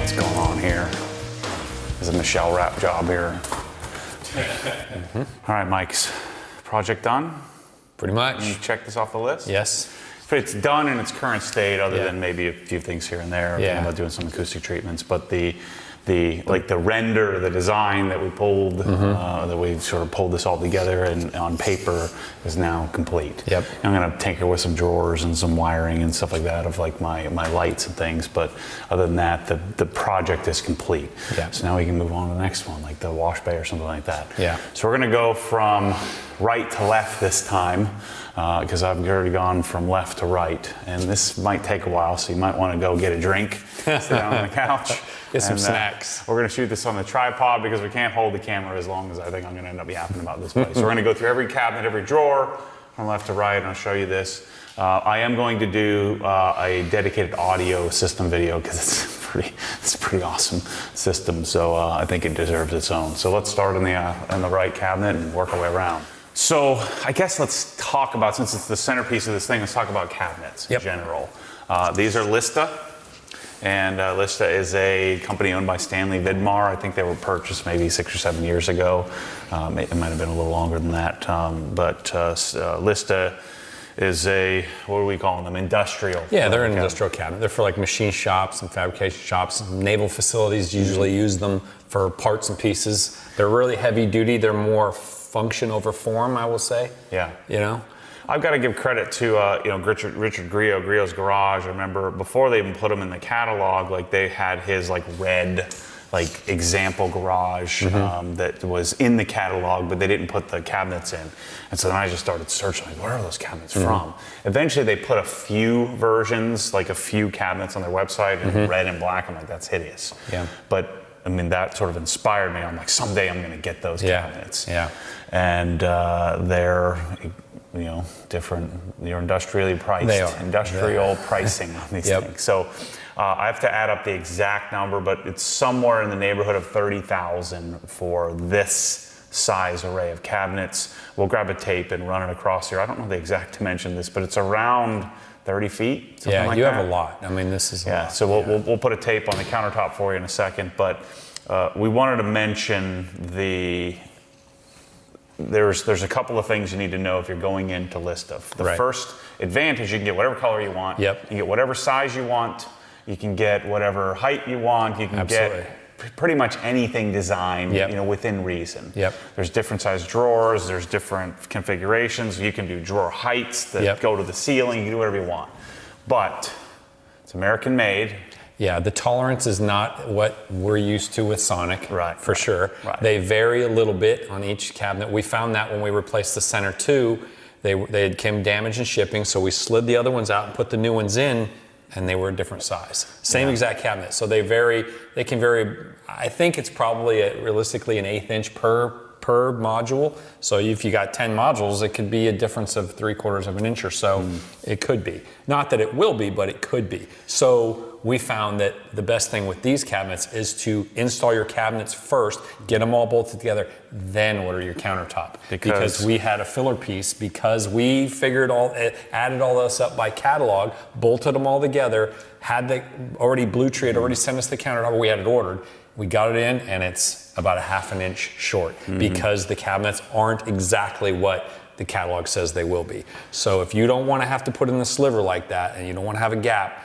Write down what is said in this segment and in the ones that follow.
what's going on here. There's a Michelle wrap job here. All right, Mike's project done? Pretty much. Can you check this off the list? Yes. But it's done in its current state, other than maybe a few things here and there. Yeah. Thinking about doing some acoustic treatments, but the render, the design that we pulled, that we sort of pulled this all together and on paper is now complete. Yep. I'm gonna tinker with some drawers and some wiring and stuff like that of like my lights and things, but other than that, the project is complete. Yeah. So now we can move on to the next one, like the wash bay or something like that. Yeah. So we're gonna go from right to left this time, because I've already gone from left to right, and this might take a while, so you might want to go get a drink, sit down on the couch. Get some snacks. We're going to shoot this on the tripod because we can't hold the camera as long as I think I'm going to end up yapping about this place. So we're going to go through every cabinet, every drawer, from left to right, and I'll show you this. I am going to do a dedicated audio system video because it's a pretty awesome system. So I think it deserves its own. So let's start in the right cabinet and work our way around. So I guess let's talk about, since it's the centerpiece of this thing, let's talk about cabinets in general. These are Lista. And Lista is a company owned by Stanley Vidmar. I think they were purchased maybe 6 or 7 years ago. It might have been a little longer than that. But Lista is what are we calling them? Industrial. Yeah, they're an industrial cabinet. They're for like machine shops and fabrication shops. Naval facilities usually use them for parts and pieces. They're really heavy duty. They're more function over form, I will say. Yeah. You know? I've got to give credit to Richard Griot's Garage. I remember before they even put them in the catalog, like they had his like red like example garage that was in the catalog, but they didn't put the cabinets in. And so then I just started searching, like, where are those cabinets from? Eventually they put a few versions, like a few cabinets on their website in red and black. I'm like, that's hideous. Yeah. But I mean, that sort of inspired me. I'm like, someday I'm going to get those cabinets. Yeah. And they're different. You're industrially priced. They are. Industrial pricing on these things. So I have to add up the exact number, but it's somewhere in the neighborhood of 30,000 for this size array of cabinets. We'll grab a tape and run it across here. I don't know the exact dimension of this, but it's around 30 feet. Something like you that. Have a lot. I mean, this is a lot. So we'll put a tape on the countertop for you in a second, but we wanted to mention there's a couple of things you need to know if you're going into Lista. The first advantage, you can get whatever color you want. Yep. You can get whatever size you want. You can get whatever height you want. You can get pretty much anything designed, within reason. Yep. There's different size drawers. There's different configurations. You can do drawer heights that go to the ceiling. You can do whatever you want. But it's American made. Yeah, the tolerance is not what we're used to with Sonic, for sure. Right. They vary a little bit on each cabinet. We found that when we replaced the center two, they had came damaged in shipping, so we slid the other ones out and put the new ones in, and they were a different size. Same exact cabinet, so they vary. They can vary. I think it's probably realistically an 1/8 inch per module. So if you got 10 modules, it could be a difference of 3/4 of an inch or so. It could be. Not that it will be, but it could be. So we found that the best thing with these cabinets is to install your cabinets first, get them all bolted together, then order your countertop. Because we had a filler piece, because we added all this up by catalog, bolted them all together, Blue Tree had already sent us the countertop, we had it ordered. We got it in, and it's about 1/2 inch short because the cabinets aren't exactly what the catalog says they will be. So if you don't want to have to put in the sliver like that, and you don't want to have a gap,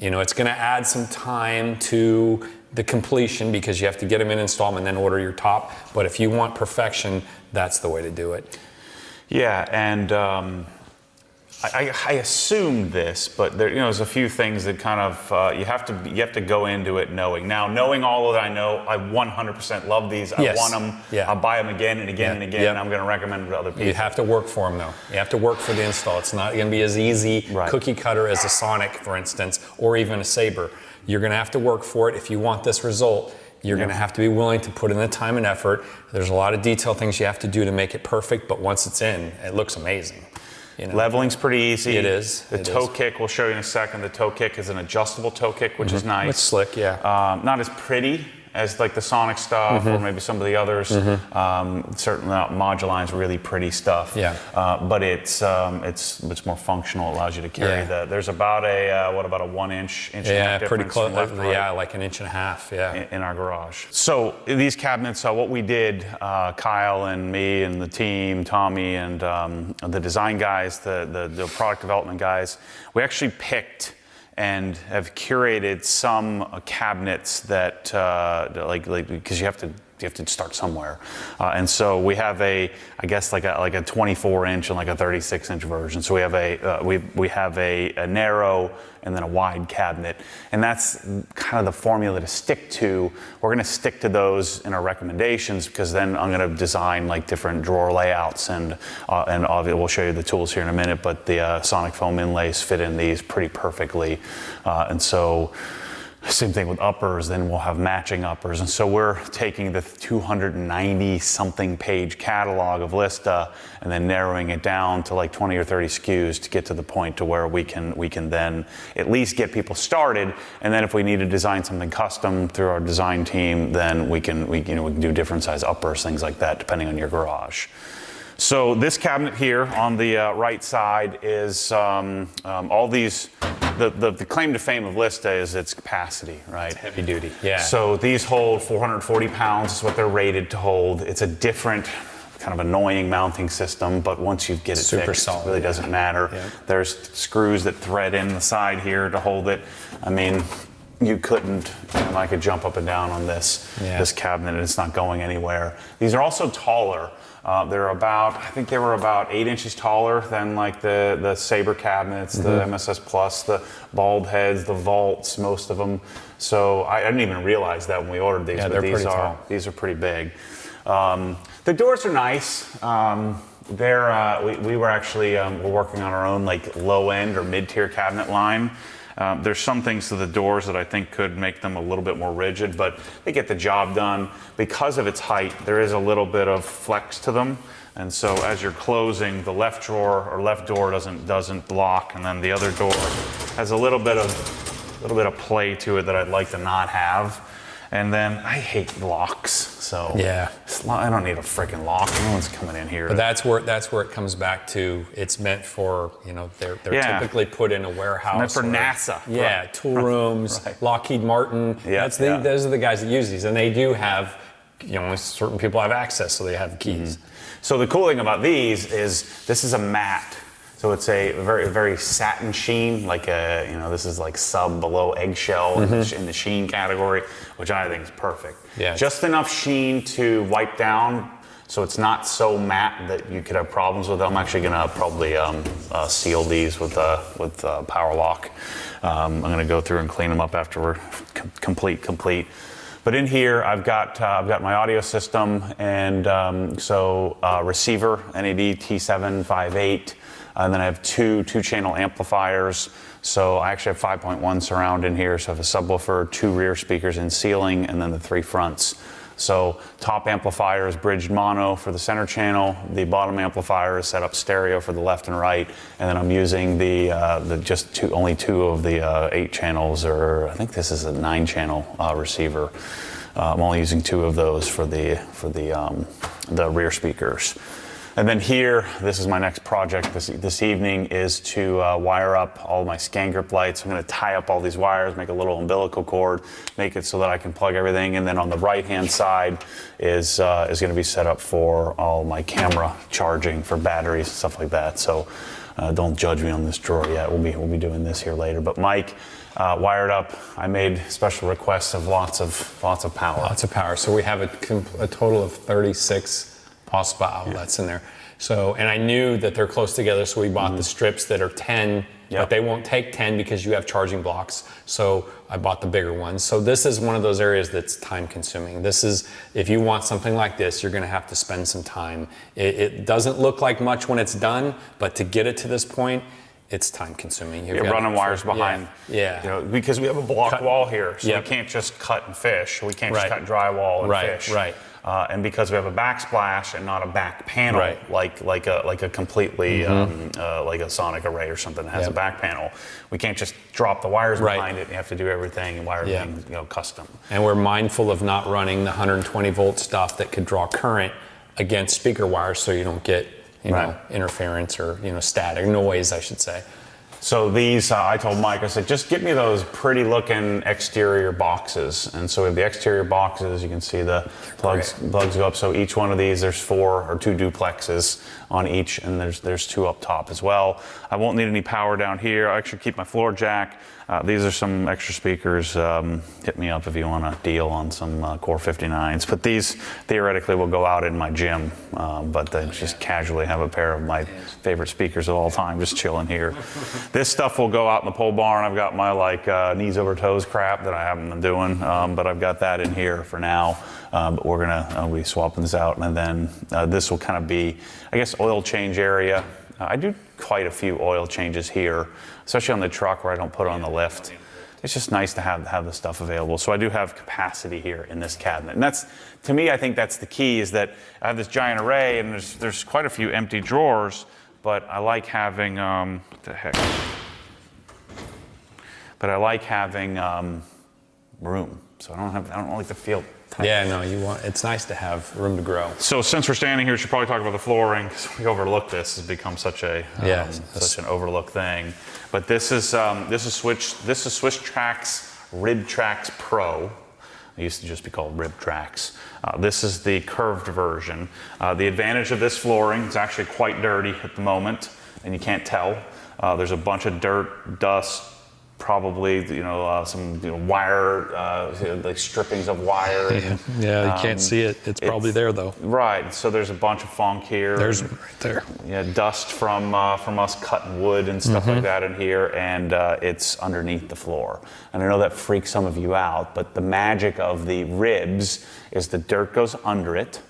it's going to add some time to the completion because you have to get them in, install them, and then order your top. But if you want perfection, that's the way to do it. Yeah, and I assumed this, but there's a few things that kind of you have to go into it knowing. Now, knowing all of that, I know I 100% love these. I want them. I'll buy them again and again and again. And I'm going to recommend them to other people. You have to work for them, though. You have to work for the install. It's not going to be as easy cookie cutter as a Sonic, for instance, or even a Sabre. You're going to have to work for it if you want this result. You're going to have to be willing to put in the time and effort. There's a lot of detail things you have to do to make it perfect, but once it's in, it looks amazing. Leveling's pretty easy. It is. The toe kick, we'll show you in a second. The toe kick is an adjustable toe kick, which is nice. It's slick, not as pretty as like the Sonic stuff or maybe some of the others. Certainly Moduline's really pretty stuff. Yeah. But it's more functional. It allows you to carry there's about a what about a 1 inch and a half pretty difference close. from left to right Yeah, like 1.5 inches. Yeah. in our garage. So these cabinets, what we did, Kyle and me and the team, Tommy and the design guys, the product development guys, we actually picked and have curated some cabinets that like because you have to start somewhere, and so we have I guess like a 24 inch and like a 36 inch version. So we have we have a narrow and then a wide cabinet, and that's kind of the formula to stick to. We're going to stick to those in our recommendations because then I'm going to design like different drawer layouts and obviously we'll show you the tools here in a minute. But the sonic foam inlays fit in these pretty perfectly, and so. Same thing with uppers, then we'll have matching uppers. And so we're taking the 290 something page catalog of Lista and then narrowing it down to like 20 or 30 SKUs to get to the point to where we can then at least get people started. And then if we need to design something custom through our design team, then we can do different size uppers, things like that, depending on your garage. So this cabinet here on the right side is all these. The claim to fame of Lista is its capacity, right? It's heavy duty, yeah. So these hold 440 pounds is what they're rated to hold. It's a different kind of annoying mounting system, but once you get it Super fixed, solid, it really doesn't matter. Yeah. There's screws that thread in the side here to hold it. I mean, you couldn't, I could jump up and down on this cabinet and it's not going anywhere. These are also taller. They're about, I think they were about 8 inches taller than like the Sabre cabinets, the MSS Plus, the bald heads, the vaults, most of them. So I didn't even realize that when we ordered these, but these are pretty big. The doors are nice. We were actually we're working on our own like low end or mid tier cabinet line. There's some things to the doors that I think could make them a little bit more rigid, but they get the job done. Because of its height, there is a little bit of flex to them. And so as you're closing, the left drawer or left door doesn't lock, and then the other door has a little bit of play to it that I'd like to not have. And then I hate locks, so I don't need a freaking lock. No one's coming in here. But that's where it comes back to. It's meant for, they're typically put in a warehouse. Meant for NASA. Yeah, tool rooms, Lockheed Martin. Those are the guys that use these, and they do have, certain people have access, so they have keys. So the cool thing about these is this is a matte. So it's a very, very satin sheen, like this is like below eggshell in the sheen category, which I think is perfect. Yeah. Just enough sheen to wipe down, so it's not so matte that you could have problems with it. I'm actually gonna probably seal these with power lock. I'm gonna go through and clean them up after we're complete. But in here, I've got my audio system and receiver, NAD T758. And then I have two channel amplifiers. So I actually have 5.1 surround in here. So I have a subwoofer, 2 rear speakers in ceiling, and then the 3 fronts. So top amplifier is bridged mono for the center channel. The bottom amplifier is set up stereo for the left and right. And then I'm using only 2 of the 8 channels, or I think this is a 9 channel receiver. I'm only using 2 of those for the rear speakers. And then here, this is my next project this evening, is to wire up all my scan grip lights. I'm going to tie up all these wires, make a little umbilical cord, make it so that I can plug everything. And then on the right-hand side is going to be set up for all my camera charging for batteries and stuff like that. So don't judge me on this drawer yet. We'll be doing this here later. But Mike wired up. I made special requests of lots of power. Lots of power. So we have a total of 36 Ospa outlets in there. So, and I knew that they're close together, so we bought the strips that are 10, but they won't take 10 because you have charging blocks. So I bought the bigger ones. So this is one of those areas that's time consuming. This is, if you want something like this, you're gonna have to spend some time. It doesn't look like much when it's done, but to get it to this point, it's time consuming. You're running wires behind. Yeah. Because we have a block wall here, so we can't just cut and fish. We can't just cut drywall and fish. Right. and because we have a backsplash and not a back panel, like a completely like a sonic array or something that has a back panel, we can't just drop the wires behind it. You have to do everything and wire everything, you know, custom. And we're mindful of not running the 120 volt stuff that could draw current against speaker wires, so you don't get, you know, interference or, you know, static noise, I should say. So these, I told Mike, I said, just get me those pretty looking exterior boxes. And so we have the exterior boxes, you can see the plugs go up. So each one of these, there's 4 or 2 duplexes on each, and there's 2 up top as well. I won't need any power down here. I actually keep my floor jack. These are some extra speakers. Hit me up if you want a deal on some Core 59s. But these theoretically will go out in my gym, but I just casually have a pair of my favorite speakers of all time just chilling here. This stuff will go out in the pole barn. I've got my like knees over toes crap that I haven't been doing, but I've got that in here for now. But we're gonna be swapping this out, and then this will kind of be, I guess, oil change area. I do quite a few oil changes here, especially on the truck where I don't put it on the lift. It's just nice to have the stuff available. So I do have capacity here in this cabinet. And that's, to me, I think that's the key, is that I have this giant array and there's quite a few empty drawers, but I like having, what the heck? But I like having room. So I don't like to feel tight. Yeah, no, it's nice to have room to grow. So since we're standing here, we should probably talk about the flooring, because we overlook this. It's become such a such an overlooked thing. But this is Swisstrax RibTrax Pro. It used to just be called RibTrax. This is the curved version. The advantage of this flooring, it's actually quite dirty at the moment, and you can't tell. There's a bunch of dirt, dust, probably some wire, like strippings of wire. Yeah, you can't see it. It's probably there though. Right. So there's a bunch of funk here. There's right there. Yeah, dust from us cutting wood and stuff like that in here, and it's underneath the floor. And I know that freaks some of you out, but the magic of the ribs is the dirt goes under it.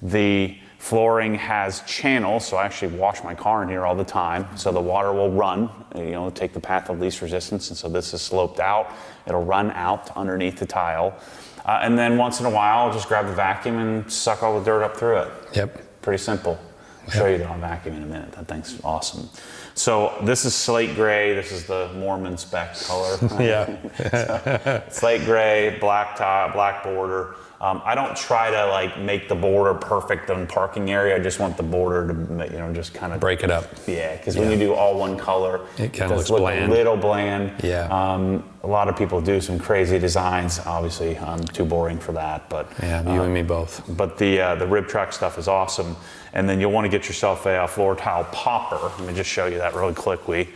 The flooring has channels, so I actually wash my car in here all the time, so the water will run, take the path of least resistance, and so this is sloped out. It'll run out underneath the tile. And then once in a while, I'll just grab the vacuum and suck all the dirt up through it. Yep. Pretty simple. I'll show you that on vacuum in a minute. That thing's awesome. So this is slate gray. This is the Mormon spec color. So, slate gray, black tile, black border. I don't try to make the border perfect on parking area. I just want the border to, just kind of break it up. Yeah, because when you do all one color, it kind of looks look bland. A little bland. Yeah. A lot of people do some crazy designs. Obviously, I'm too boring for that, but yeah, you and me both. But the RibTrax stuff is awesome. And then you'll want to get yourself a floor tile popper. Let me just show you that really quickly,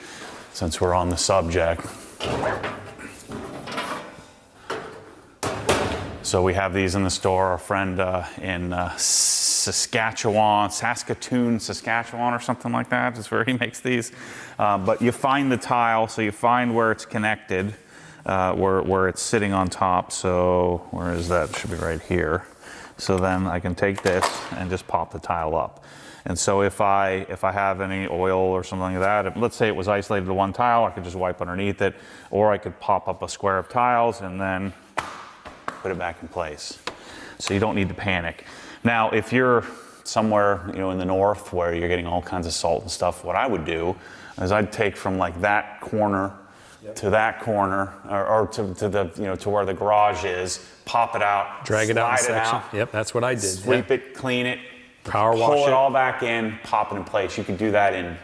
since we're on the subject. So we have these in the store. Our friend in Saskatchewan, Saskatchewan or something like that is where he makes these. But you find the tile, so you find where it's connected, where it's sitting on top. So where is that? It should be right here. So then I can take this and just pop the tile up. And so if I have any oil or something like that, let's say it was isolated to one tile, I could just wipe underneath it, or I could pop up a square of tiles and then put it back in place. So you don't need to panic. Now, if you're somewhere, in the north where you're getting all kinds of salt and stuff, what I would do is I'd take from that corner to that corner, or to the to where the garage is, pop it out, drag it out in section. Out, yep, that's what I did. Sweep it, clean it, power wash pull it all back in, pop it in place. You can do that in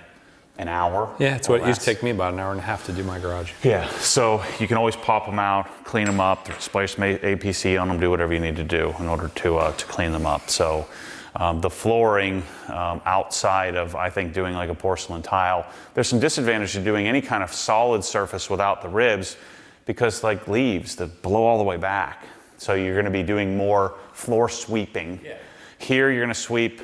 an hour. Yeah, it's what it used to take me about an hour and a half to do my garage. Yeah, so you can always pop them out, clean them up, splash some APC on them, do whatever you need to do in order to clean them up. So the flooring outside of, I think, doing like a porcelain tile, there's some disadvantage to doing any kind of solid surface without the ribs, because like leaves that blow all the way back. So you're going to be doing more floor sweeping. Yeah. Here you're going to sweep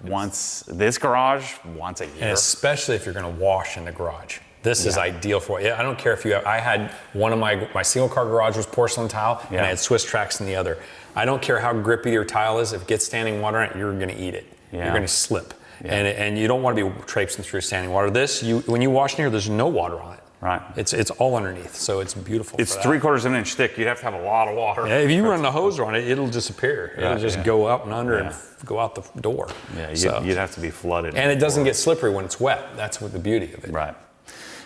this garage once a year. And especially if you're going to wash in the garage. This is ideal for it. I don't care if you have, I had one of my single car garage was porcelain tile, and I had Swisstrax in the other. I don't care how grippy your tile is, if it gets standing water in it, you're going to eat it. Yeah. You're going to slip. Yeah. And you don't want to be traipsing through standing water. This, when you wash in here, there's no water on it. Right. It's all underneath, so it's beautiful. It's for that. 3/4 of an inch thick. You'd have to have a lot of water. Yeah, if you run the hose on it, it'll disappear. It'll just go up and under and go out the door. Yeah, you'd have to be flooded. And it doesn't get slippery when it's wet. That's what the beauty of it. Right.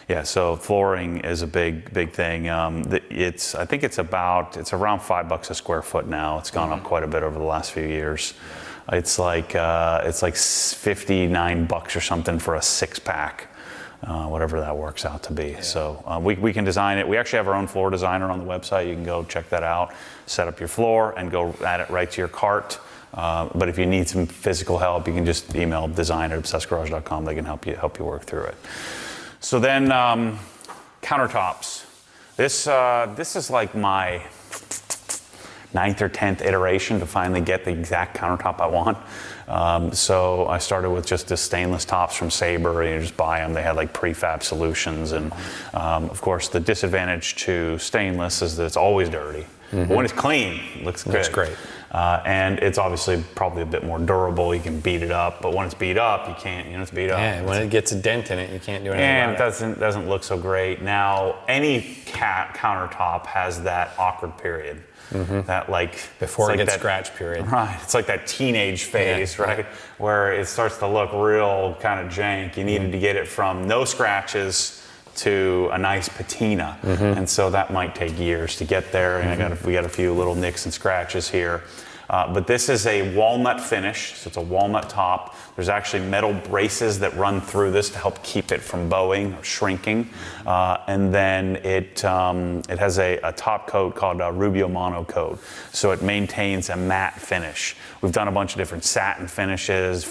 Yeah, so flooring is a big thing. I think it's around $5 a square foot now. It's gone up quite a bit over the last few years. It's like $59 or something for a 6-pack. Whatever that works out to be. Yeah. So we can design it. We actually have our own floor designer on the website. You can go check that out, set up your floor, and go add it right to your cart. But if you need some physical help, you can just email design@obsessedgarage.com. They can help you work through it. So then countertops. This is like my 9th or 10th iteration to finally get the exact countertop I want. So I started with just the stainless tops from Sabre, and you just buy them. They had like prefab solutions, and of course the disadvantage to stainless is that it's always dirty. But when it's clean, it looks good. Looks great. And it's obviously probably a bit more durable. You can beat it up, but when it's beat up, you can't. It's beat up. Yeah, when it gets a dent in it, you can't do anything about it. And it doesn't look so great. Now, any countertop has that awkward period. That before it gets scratch period. Right. It's like that teenage phase, right? Where it starts to look real kind of jank. You needed to get it from no scratches to a nice patina. And so that might take years to get there. And we got a few little nicks and scratches here. But this is a walnut finish, so it's a walnut top. There's actually metal braces that run through this to help keep it from bowing or shrinking. And then it has a top coat called a Rubio Mono coat, so it maintains a matte finish. We've done a bunch of different satin finishes,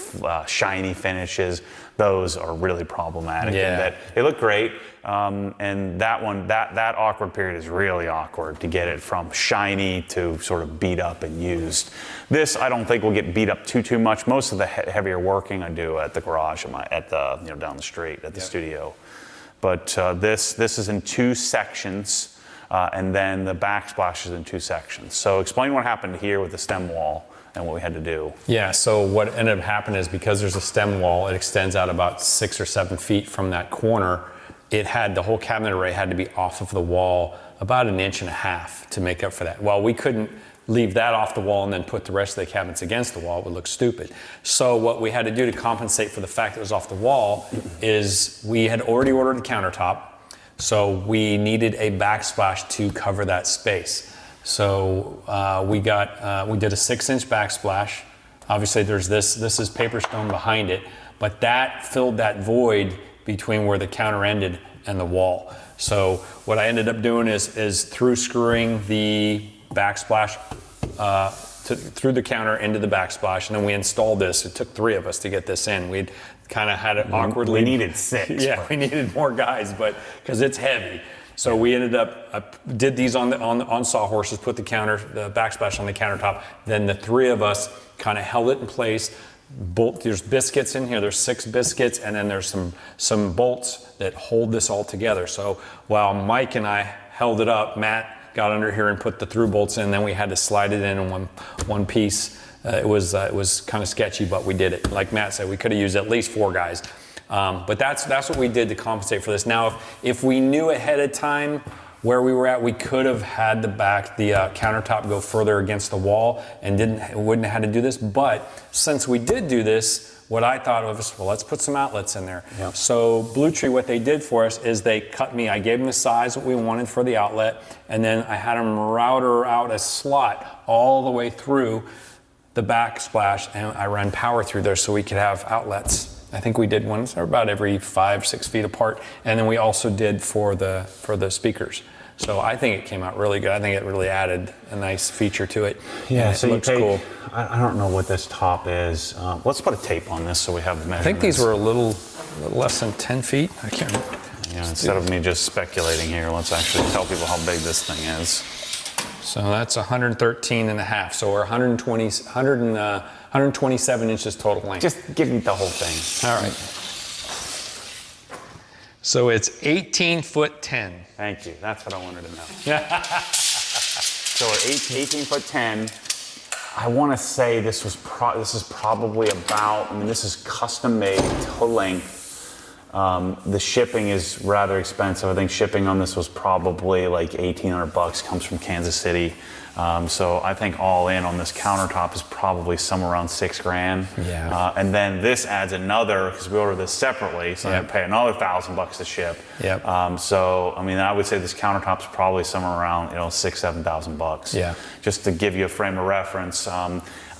shiny finishes. Those are really problematic in that they look great. And that awkward period is really awkward to get it from shiny to sort of beat up and used. This I don't think will get beat up too much. Most of the heavier working I do at the garage, down the street at the studio. But this is in 2 sections, and then the backsplash is in 2 sections. So explain what happened here with the stem wall and what we had to do. Yeah, so what ended up happening is because there's a stem wall, it extends out about 6 or 7 feet from that corner. The whole cabinet array had to be off of the wall about 1.5 inches to make up for that. Well, we couldn't leave that off the wall and then put the rest of the cabinets against the wall. It would look stupid. So what we had to do to compensate for the fact that it was off the wall is we had already ordered a countertop, so we needed a backsplash to cover that space. So we did a 6-inch backsplash. Obviously there's this is paper stone behind it, but that filled that void between where the counter ended and the wall. So what I ended up doing is through screwing the backsplash through the counter into the backsplash, and then we installed this. It took 3 of us to get this in. We'd kind of had it awkwardly. We needed 6. Yeah, we needed more guys, but because it's heavy. So we ended up did these on sawhorses, put the backsplash on the countertop. Then the 3 of us kind of held it in place. There's biscuits in here. There's 6 biscuits, and then there's some bolts that hold this all together. So while Mike and I held it up, Matt got under here and put the through bolts in. Then we had to slide it in one piece. It was kind of sketchy, but we did it. Like Matt said, we could have used at least 4 guys. But that's what we did to compensate for this. Now, if we knew ahead of time where we were at, we could have had the countertop go further against the wall and wouldn't have had to do this. But since we did do this, what I thought of is, well, let's put some outlets in there. Yep. So Blue Tree, what they did for us is I gave them the size that we wanted for the outlet, and then I had them router out a slot all the way through the backsplash, and I ran power through there so we could have outlets. I think we did ones about every 5-6 feet apart, and then we also did for the speakers. So I think it came out really good. I think it really added a nice feature to it. Yeah, and so it looks cool. I don't know what this top is. Let's put a tape on this so we have the measurements. I think these were a little less than 10 feet. I can't remember. Yeah, instead of me just speculating here, let's actually tell people how big this thing is. So that's 113.5. So we're 127 inches total length. Just give me the whole thing. All right. So it's 18'10". Thank you. That's what I wanted to know. So at 18'10", I want to say this is probably about. I mean, this is custom made to length. The shipping is rather expensive. I think shipping on this was probably like $1,800. Comes from Kansas City. So I think all in on this countertop is probably somewhere around $6,000. Yeah. And then this adds another, because we ordered this separately, so I have to pay another $1,000 to ship. Yep. So I mean, I would say this countertop's probably somewhere around $6,000-7,000. Yeah. Just to give you a frame of reference.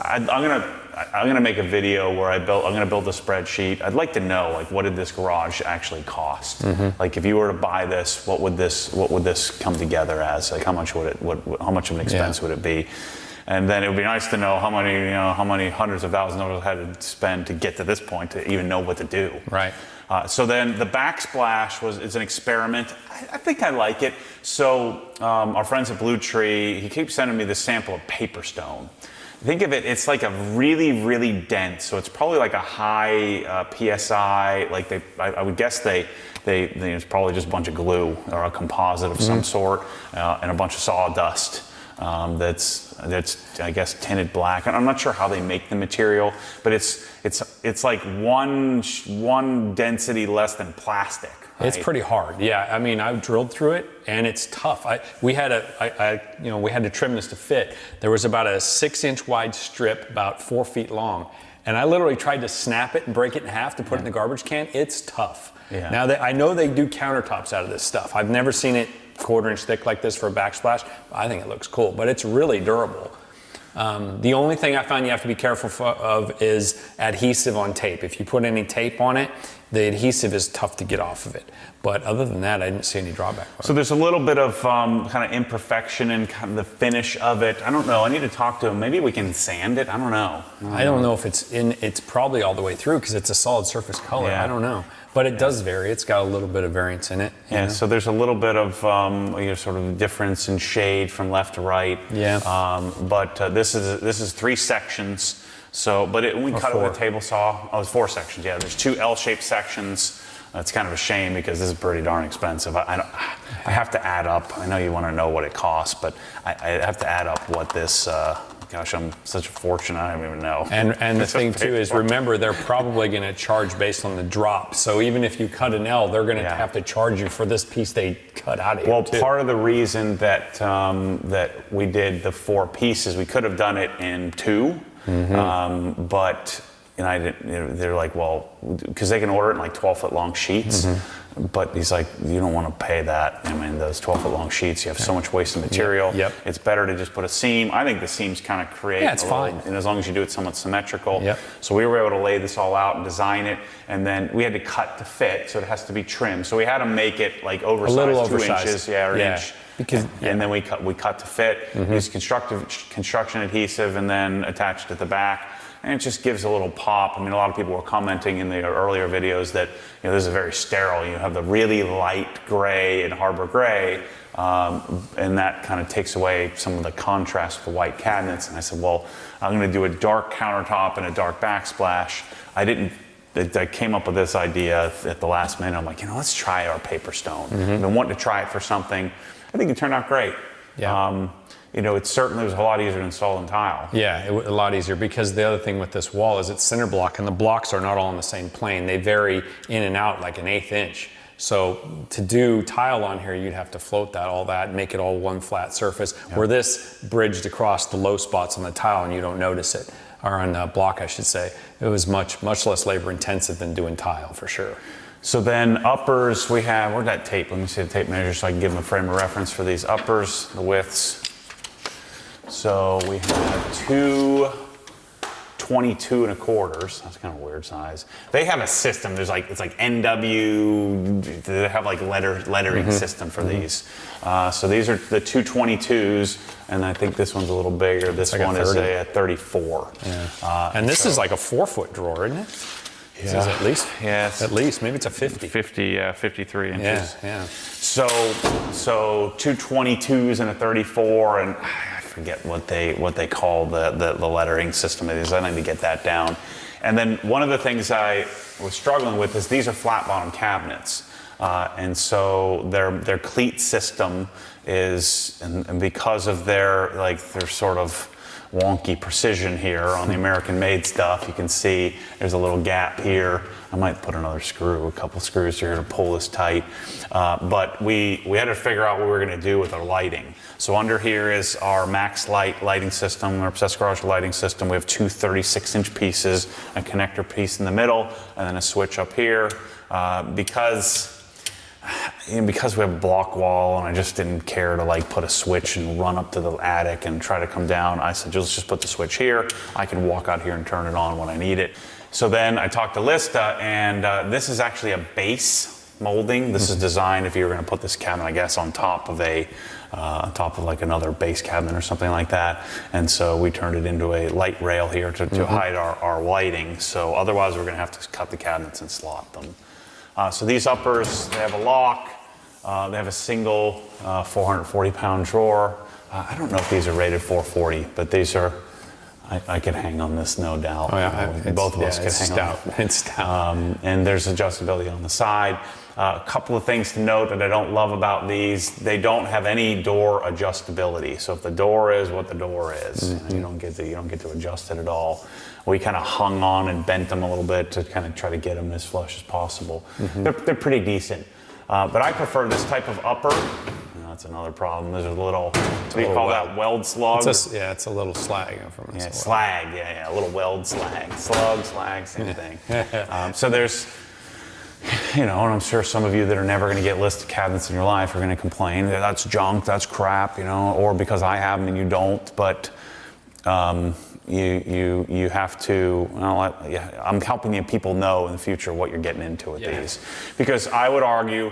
I'm gonna make a video where I'm gonna build a spreadsheet. I'd like to know, like, what did this garage actually cost? Like, if you were to buy this, what would this come together as? Like, how much would how much of an expense would it be? And then it would be nice to know how many hundreds of thousands of dollars I had to spend to get to this point to even know what to do. Right. So then the backsplash is an experiment. I think I like it. So our friends at Blue Tree, he keeps sending me this sample of paper stone. Think of it, it's like a really, really dense, so it's probably like a high PSI, like I would guess it's probably just a bunch of glue or a composite of some sort, and a bunch of sawdust that's I guess tinted black. And I'm not sure how they make the material, but it's like one density less than plastic. Right? It's pretty hard. Yeah, I mean, I drilled through it, and it's tough. We had to trim this to fit. There was about a 6-inch wide strip, about 4 feet long, and I literally tried to snap it and break it in half to put it in the garbage can. It's tough. Yeah. Now I know they do countertops out of this stuff. I've never seen it 1/4 inch thick like this for a backsplash. I think it looks cool, but it's really durable. The only thing I find you have to be careful of is adhesive on tape. If you put any tape on it, the adhesive is tough to get off of it. But other than that, I didn't see any drawback. So there's a little bit of kind of imperfection in kind of the finish of it. I don't know. I need to talk to him. Maybe we can sand it. I don't know. I don't know if it's probably all the way through because it's a solid surface color. Yeah. I don't know. But it does vary. It's got a little bit of variance in it. Yeah, so there's a little bit of sort of difference in shade from left to right. Yeah. But this is 3 sections. So, but we cut it with a table saw. Oh, it's 4 sections. Yeah, there's 2 L-shaped sections. It's kind of a shame because this is pretty darn expensive. I have to add up. I know you want to know what it costs, but I have to add up what this. Gosh, I'm such a fortune. I don't even know. And the thing too is, remember, they're probably going to charge based on the drop. So even if you cut an L, they're going to have to charge you for this piece they cut out of it. Well, part of the reason that we did the 4 pieces, we could have done it in 2, but. And they're like, well, because they can order it in like 12-foot long sheets. But he's like, you don't want to pay that. I mean, those 12-foot long sheets, you have so much wasted material. Yep. It's better to just put a seam. I think the seams kind of create. Yeah, it's fine. And as long as you do it somewhat symmetrical. Yep. So we were able to lay this all out and design it. And then we had to cut to fit, so it has to be trimmed. So we had to make it like oversized, a little 2 oversized. inches, or an inch. Because, and then we cut to fit, use construction adhesive, and then attached at the back. And it just gives a little pop. I mean, a lot of people were commenting in the earlier videos that this is very sterile. You have the really light gray and harbor gray, and that kind of takes away some of the contrast with the white cabinets. And I said, well, I'm going to do a dark countertop and a dark backsplash. I came up with this idea at the last minute. I'm like, let's try our paper stone. I've been wanting to try it for something. I think it turned out great. Yeah. It certainly was a lot easier to install than tile. Yeah, a lot easier because the other thing with this wall is it's center block and the blocks are not all on the same plane. They vary in and out like an 1/8 inch. So to do tile on here, you'd have to float all that, and make it all one flat surface. Yeah. Where this bridged across the low spots on the tile and you don't notice it, or on the block, I should say. It was much less labor intensive than doing tile for sure. So then uppers, we have, where'd that tape? Let me see the tape measure so I can give them a frame of reference for these uppers, the widths. So we have 2 22 1/4. That's kind of a weird size. They have a system. It's like NW. They have like lettering system for these. So these are the 2 22s, and I think this one's a little bigger. This one is a 34. Yeah. And this is like a 4-foot drawer, isn't it? Yeah. Is it at least? Yes. At least. Maybe it's a 50. 53 inches. Yeah. So 2 22s and a 34, and I forget what they call the lettering system it is. I need to get that down. And then one of the things I was struggling with is these are flat bottom cabinets. And so their cleat system is, and because of their sort of wonky precision here on the American-made stuff. You can see there's a little gap here. I might put another screw, a couple screws here to pull this tight. But we had to figure out what we were going to do with our lighting. So under here is our Max Light lighting system, our Obsessed Garage lighting system. We have two 36-inch pieces, a connector piece in the middle, and then a switch up here. Because we have a block wall and I just didn't care to like put a switch and run up to the attic and try to come down, I said, let's just put the switch here. I can walk out here and turn it on when I need it. So then I talked to Lista, and this is actually a base molding. This is designed if you were going to put this cabinet, I guess, on top of like another base cabinet or something like that. And so we turned it into a light rail here to hide our lighting. So otherwise we're going to have to cut the cabinets and slot them. So these uppers, they have a lock. They have a single 440-pound drawer. I don't know if these are rated 440, but these are. I could hang on this, no doubt. Oh, yeah, both of us could hang on it. It's stout. And there's adjustability on the side. A couple of things to note that I don't love about these: they don't have any door adjustability. So if the door is what the door is, you don't get to adjust it at all. We kind of hung on and bent them a little bit to kind of try to get them as flush as possible. They're pretty decent, but I prefer this type of upper. That's another problem. There's a little, what do you call that, weld slug? It's a little slag. Yeah, slag, a little weld slag. Slug, slag, same thing. So there's, and I'm sure some of you that are never going to get Lista cabinets in your life are going to complain, that's junk, that's crap, or because I have them and you don't, but you have to, I'm helping you people know in the future what you're getting into with these. Because I would argue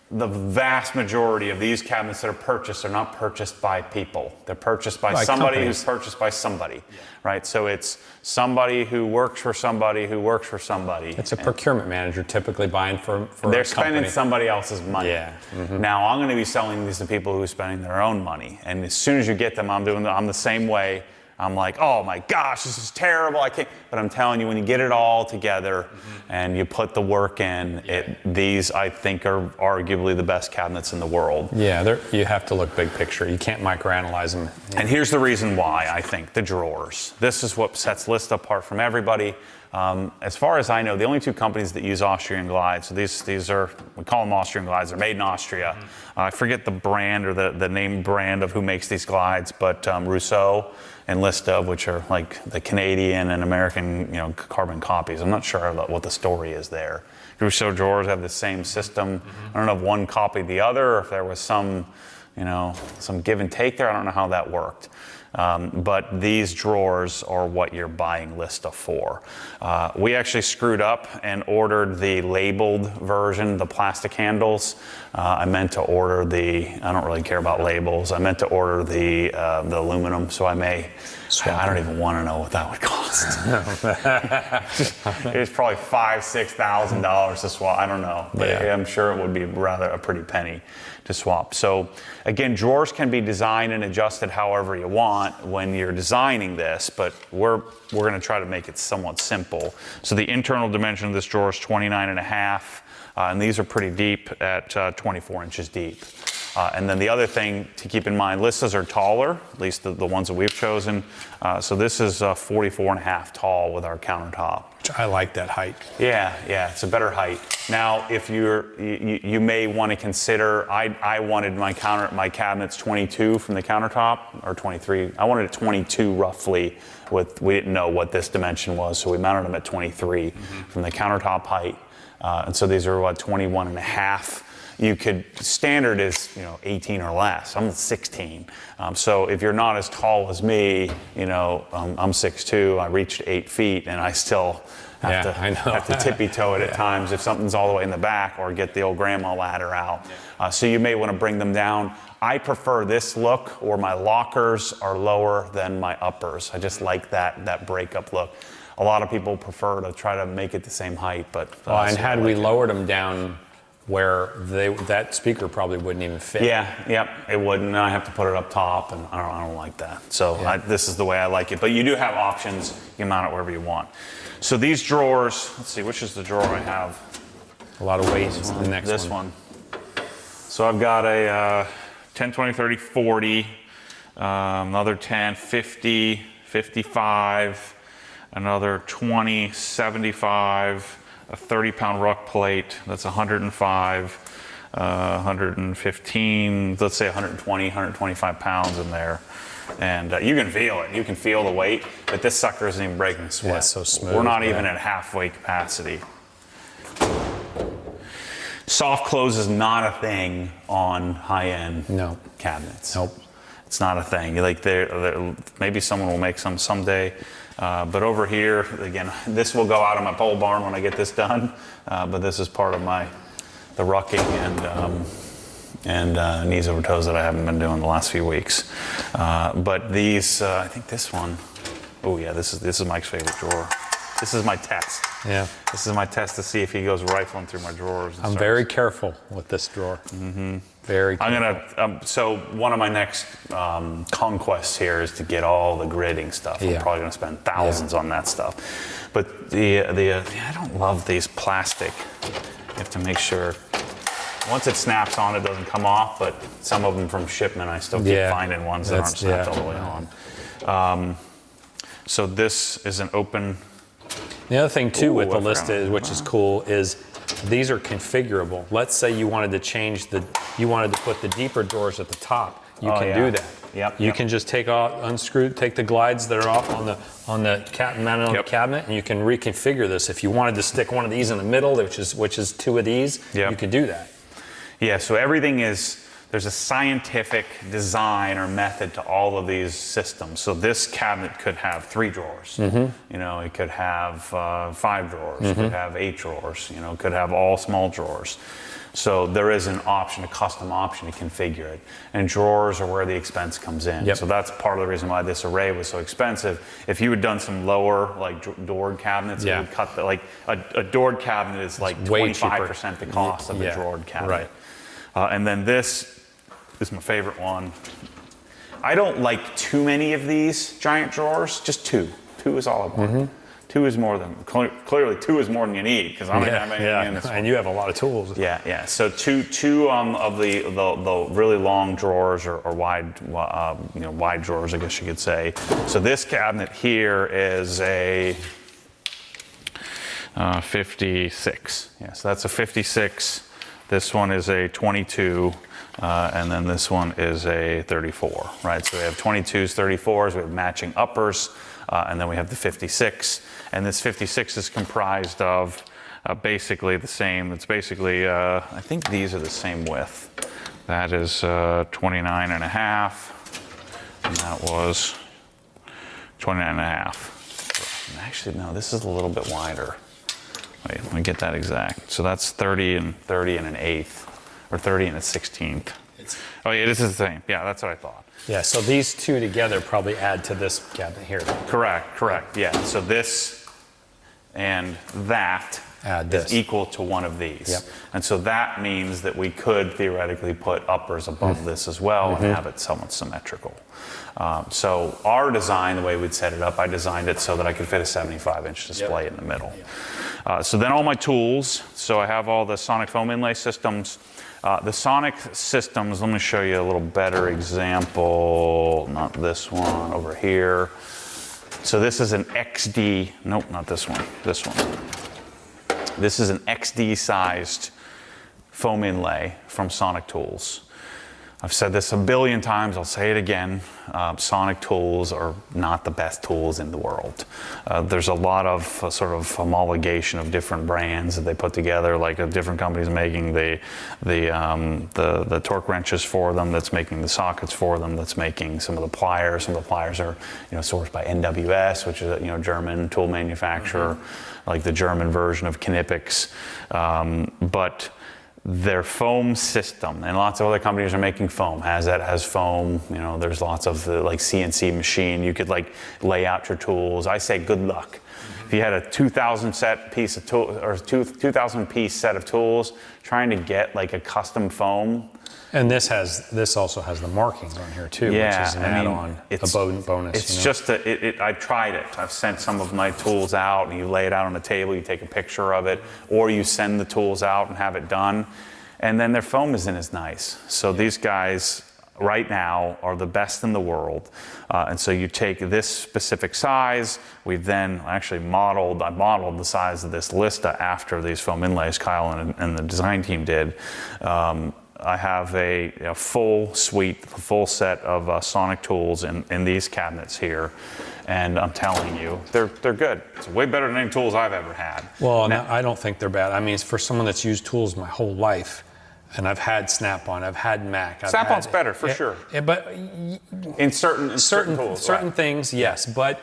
the vast majority of these cabinets that are purchased are not purchased by people. They're purchased by somebody who's purchased by somebody, right? So it's somebody who works for somebody who works for somebody. It's a procurement manager typily buying for they're a spending company. Somebody else's money. Yeah. Now I'm going to be selling these to people who are spending their own money. And as soon as you get them, I'm the same way. I'm like, oh my gosh, this is terrible. I can't. But I'm telling you, when you get it all together and you put the work in, these I think are arguably the best cabinets in the world. Yeah, you have to look big picture. You can't microanalyze them. And here's the reason why, I think, the drawers. This is what sets Lista apart from everybody. As far as I know, the only two companies that use Austrian Glide, so these are, we call them Austrian Glides, they're made in Austria. I forget the brand or the name brand of who makes these glides, but Rousseau and Lista, which are like the Canadian and American, carbon copies. I'm not sure what the story is there. Rousseau drawers have the same system. I don't know if one copied the other or if there was some give and take there. I don't know how that worked. But these drawers are what you're buying Lista for. We actually screwed up and ordered the labeled version, the plastic handles. I meant to order I don't really care about labels. I meant to order the aluminum, so I don't even want to know what that would cost. It's probably $5,000-$6,000 to swap. I don't know, but I'm sure it would be rather a pretty penny to swap. So again, drawers can be designed and adjusted however you want when you're designing this, but we're going to try to make it somewhat simple. So the internal dimension of this drawer is 29.5, and these are pretty deep at 24 inches deep. And then the other thing to keep in mind, Listas are taller, at least the ones that we've chosen. So this is 44.5 tall with our countertop. I like that height. Yeah, it's a better height. Now, if you may want to consider, I wanted my cabinets 22 from the countertop, or 23. I wanted it 22 roughly. We didn't know what this dimension was, so we mounted them at 23 from the countertop height. And so these are about 21.5. Standard is 18 or less. I'm 16. So if you're not as tall as me, I'm 6'2", I reached 8 feet, and I still have to tippy-toe it at times if something's all the way in the back, or get the old grandma ladder out. So you may want to bring them down. I prefer this look, or my lockers are lower than my uppers. I just like that breakup look. A lot of people prefer to try to make it the same height, but and had we lowered them down where that speaker probably wouldn't even fit. It wouldn't. I have to put it up top, and I don't like that. So this is the way I like it. But you do have options. You can mount it wherever you want. So these drawers, let's see, which is the drawer I have? A lot of weight. The next this one. So I've got a 10, 20, 30, 40, another 10, 50, 55, another 20, 75, a 30-pound ruck plate, that's 105, 115, let's say 120, 125 pounds in there. And you can feel it. You can feel the weight, but this sucker isn't even breaking sweat. Yeah, it's so smooth. We're not even at halfway capacity. Soft close is not a thing on high-end cabinets. Nope. It's not a thing. Like maybe someone will make some someday, but over here, again, this will go out of my pole barn when I get this done. But this is part of the rucking and knees over toes that I haven't been doing the last few weeks. But these, I think this one, oh yeah, this is Mike's favorite drawer. This is my test. Yeah. This is my test to see if he goes rifling through my drawers. I'm very careful with this drawer. Very careful. I'm gonna, so one of my next conquests here is to get all the gridding stuff. I'm probably gonna spend thousands on that stuff. But I don't love these plastic. You have to make sure, once it snaps on, it doesn't come off, but some of them from shipment, I still keep finding ones that aren't snapped all the way on. So this is an open. The other thing too with the Lista, which is cool, is these are configurable. Let's say you wanted to change you wanted to put the deeper drawers at the top. You can do that. You can just take the glides that are off on the mounted on the cabinet, and you can reconfigure this. If you wanted to stick one of these in the middle, which is two of these, you could do that. Yeah. So everything there's a scientific design or method to all of these systems. So this cabinet could have 3 drawers. You know, it could have 5 drawers. It could have 8 drawers. You know, it could have all small drawers. So there is an option, a custom option to configure it. And drawers are where the expense comes in. So that's part of the reason why this array was so expensive. If you had done some lower, like doored cabinets, it would cut like a doored cabinet is like 25% the cost of a drawed cabinet. And then this is my favorite one. I don't like too many of these giant drawers, just 2. 2 is all I want. 2 is more than, clearly 2 is more than you need, because I don't have anything in this one. And you have a lot of tools. So two of the really long drawers or wide, wide drawers, I guess you could say. So this cabinet here is a 56. So that's a 56. This one is a 22. And then this one is a 34, right? So we have 22s, 34s, we have matching uppers, and then we have the 56. And this 56 is comprised of basically the same. It's basically, I think these are the same width. That is 29 and a half, and that was 29 and a half. Actually, no, this is a little bit wider. Wait, let me get that exact. So that's 30 and an eighth. Or 30 and a 16th. Oh yeah, this is the same. Yeah, that's what I thought. Yeah, so these 2 together probably add to this cabinet here. Correct. Yeah, so this and that is equal to one of these. And so that means that we could theoretically put uppers above this as well and have it somewhat symmetrical. So our design, the way we'd set it up, I designed it so that I could fit a 75-inch display in the middle. So then all my tools, so I have all the sonic foam inlay systems. The sonic systems, let me show you a little better example. Not this one, over here. So this is an XD, nope, not this one, this one. This is an XD sized foam inlay from Sonic Tools. I've said this a billion times, I'll say it again. Sonic tools are not the best tools in the world. There's a lot of sort of homologation of different brands that they put together, like different companies making the torque wrenches for them, that's making the sockets for them, that's making some of the pliers. Some of the pliers are sourced by NWS, which is a German tool manufacturer, like the German version of Knipex. But their foam system, and lots of other companies are making foam. Hazat has foam. There's lots of the CNC machine. You could lay out your tools. I say good luck. If you had a 2,000 piece of tool or 2,000 piece set of tools, trying to get a custom foam. And this also has the markings on here too, which is an add-on, a bonus. It's just I tried it. I've sent some of my tools out, and you lay it out on the table, you take a picture of it, or you send the tools out and have it done, and then their foam isn't as nice. So these guys, right now are the best in the world. And so you take this specific size. We've then actually I modeled the size of this Lista after these foam inlays Kyle and the design team did. I have a full suite, a full set of sonic tools in these cabinets here. And I'm telling you, they're good. It's way better than any tools I've ever had. Well, now, I don't think they're bad. I mean, for someone that's used tools my whole life, and I've had Snap-on, I've had Mac. Snap-on's better for sure. Yeah, but in certain tools, certain things, yes. But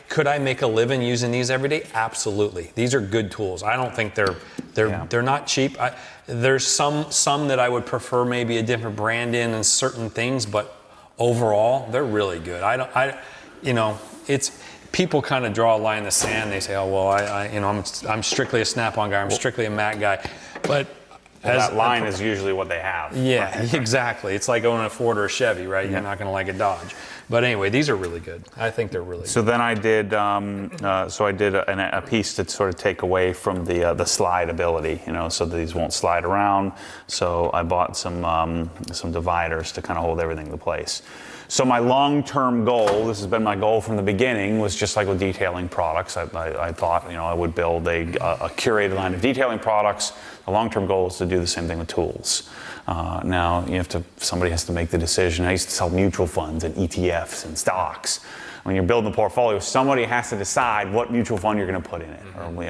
could I make a living using these every day? Absolutely. These are good tools. I don't think they're not cheap. There's some that I would prefer maybe a different brand in certain things, but overall they're really good. It's people kind of draw a line in the sand. They say, oh well, I'm strictly a Snap-on guy. I'm strictly a Mac guy. But that line is usually what they have. Yeah, right? Exactly. It's like owning a Ford or a Chevy, right? Yeah. You're not going to like a Dodge. But anyway, these are really good. I think they're really good. So then I did, a piece to sort of take away from the slide ability, so these won't slide around. So I bought some dividers to kind of hold everything in place. So my long-term goal, this has been my goal from the beginning, was just like with detailing products. I thought, I would build a curated line of detailing products. The long-term goal is to do the same thing with tools. Now, somebody has to make the decision. I used to sell mutual funds and ETFs and stocks. When you're building a portfolio, somebody has to decide what mutual fund you're going to put in it.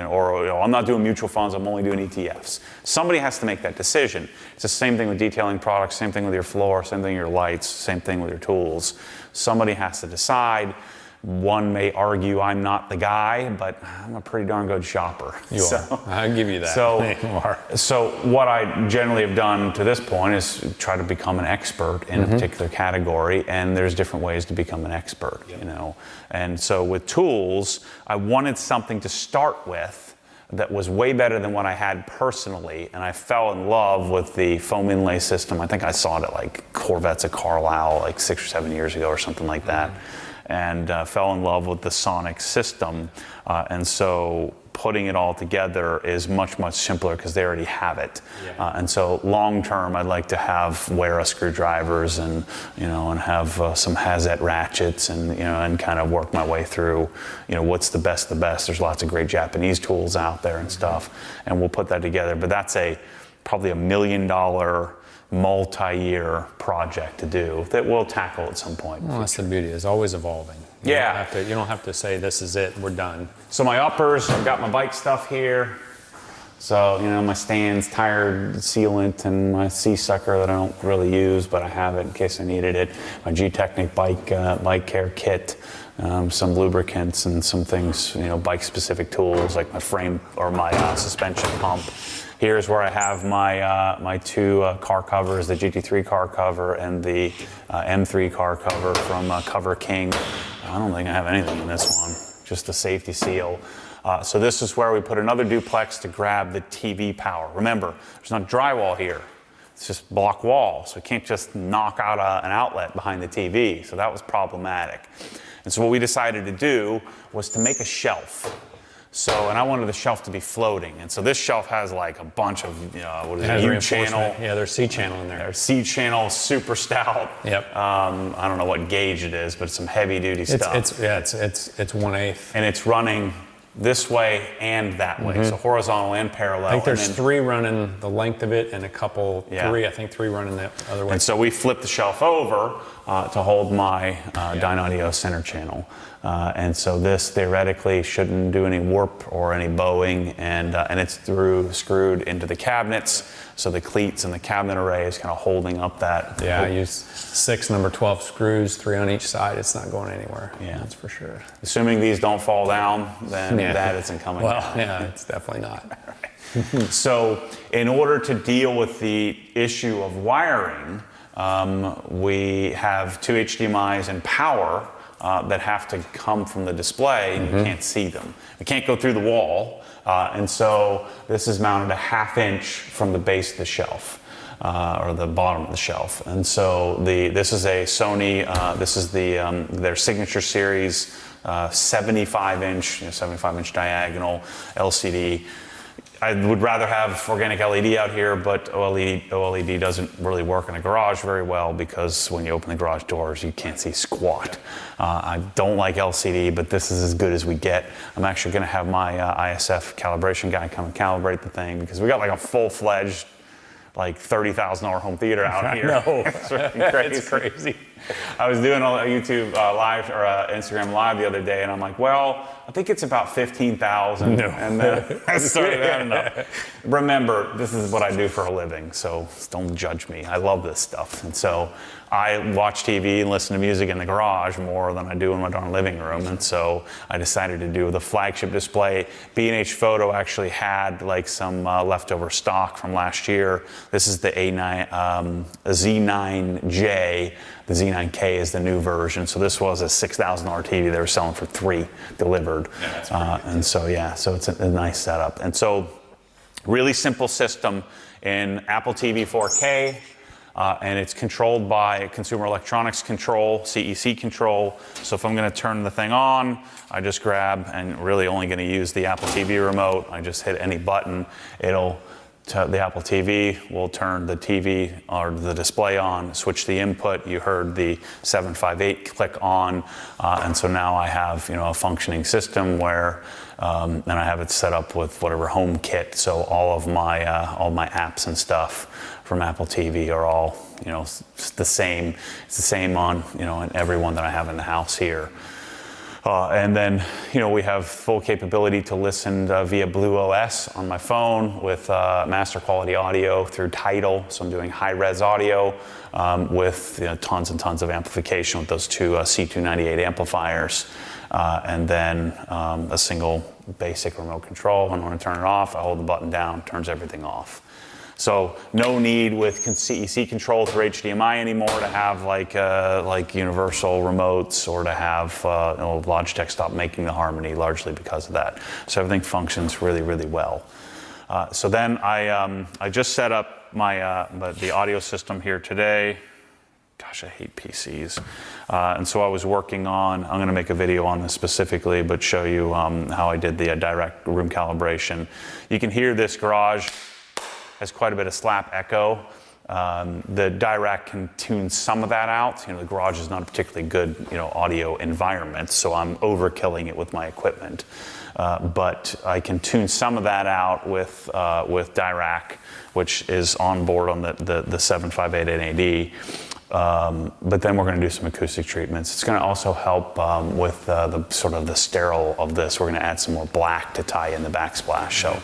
Or I'm not doing mutual funds, I'm only doing ETFs. Somebody has to make that decision. It's the same thing with detailing products, same thing with your floor, same thing with your lights, same thing with your tools. Somebody has to decide. One may argue I'm not the guy, but I'm a pretty darn good shopper. You are. I'll give you that. So what I generally have done to this point is try to become an expert in a particular category, and there's different ways to become an expert, And so with tools, I wanted something to start with that was way better than what I had personally, and I fell in love with the foam inlay system. I think I saw it at like Corvettes of Carlisle like 6 or 7 years ago or something like that. And fell in love with the sonic system. And so putting it all together is much, much simpler because they already have it. Yeah. And so long term, I'd like to have Wera screwdrivers and have some Hazet ratchets and kind of work my way through, what's the best. There's lots of great Japanese tools out there and stuff, and we'll put that together. But that's probably $1 million multi-year project to do that we'll tackle at some point. Well, that's the beauty. It's always evolving. You don't have to say this is it, we're done. So my uppers, I've got my bike stuff here. So, my stands, tire sealant, and my C-sucker that I don't really use, but I have it in case I needed it. My G-Technic bike care kit, some lubricants and some things, bike-specific tools like my frame or my suspension pump. Here's where I have my two car covers, the GT3 car cover and the M3 car cover from Cover King. I don't think I have anything in this one, just the safety seal. So this is where we put another duplex to grab the TV power. Remember, there's not drywall here. It's just block wall, so we can't just knock out an outlet behind the TV. So that was problematic. And so what we decided to do was to make a shelf. And I wanted the shelf to be floating. And so this shelf has like a bunch of, U-channel. Yeah, there's C-channel in there. There's C-channel, super stout. Yep. I don't know what gauge it is, but it's some heavy duty stuff. It's 1/8. And it's running this way and that way, so horizontal and parallel. I think there's 3 running the length of it and a couple, 3 running the other way. And so we flipped the shelf over to hold my Dynaudio center channel. And so this theoretically shouldn't do any warp or any bowing, and it's screwed into the cabinets. So the cleats and the cabinet array is kind of holding up that. Yeah, I use 6 number 12 screws, 3 on each side. It's not going anywhere. Yeah, that's for sure. Assuming these don't fall down, then that isn't coming down. Well, yeah, it's definitely not. So in order to deal with the issue of wiring, we have 2 HDMIs and power that have to come from the display, and you can't see them. We can't go through the wall, and so this is mounted 1/2 inch from the base of the shelf, or the bottom of the shelf. And so this is a Sony, this is their Signature Series 75 inch diagonal LCD. I would rather have organic LED out here, but OLED doesn't really work in a garage very well because when you open the garage doors, you can't see squat. I don't like LCD, but this is as good as we get. I'm actually going to have my ISF calibration guy come and calibrate the thing because we got like a full-fledged, like $30,000 home theater out here. No, It's really crazy. it's crazy. I was doing a YouTube live or Instagram live the other day, and I'm like, well, I think it's about 15,000. No. And then I started adding up. Remember, this is what I do for a living, so don't judge me. I love this stuff, and so I watch TV and listen to music in the garage more than I do in my darn living room, and so I decided to do the flagship display. B&H Photo actually had like some leftover stock from last year. This is the Z9J. The Z9K is the new version, so this was a $6,000 TV they were selling for $3,000 delivered. Yeah, and so yeah, so it's a nice setup. And so really simple system in Apple TV 4K, and it's controlled by Consumer Electronics Control, CEC control. So if I'm going to turn the thing on, I just grab, and really only going to use the Apple TV remote. I just hit any button, the Apple TV will turn the TV or the display on, switch the input. You heard the 758 click on, and so now I have a functioning system where, and I have it set up with whatever home kit. So all my apps and stuff from Apple TV are all the same. It's the same on in every one that I have in the house here. And then, we have full capability to listen via Blue OS on my phone with master quality audio through Tidal. So I'm doing high-res audio with tons and tons of amplification with those two C298 amplifiers. And then a single basic remote control. And when I turn it off, I hold the button down, turns everything off. So no need with CEC control through HDMI anymore to have like universal remotes or to have Logitech stopped making the Harmony largely because of that. So everything functions really, really well. So then I just set up the audio system here today. Gosh, I hate PCs. And so I was working on, I'm going to make a video on this specifically, but show you how I did the direct room calibration. You can hear this garage has quite a bit of slap echo. The Dirac can tune some of that out. The garage is not a particularly good, audio environment, so I'm overkilling it with my equipment. But I can tune some of that out with Dirac, which is on board on the 758 NAD. But then we're going to do some acoustic treatments. It's going to also help with the sort of the sterile of this. We're going to add some more black to tie in the backsplash. So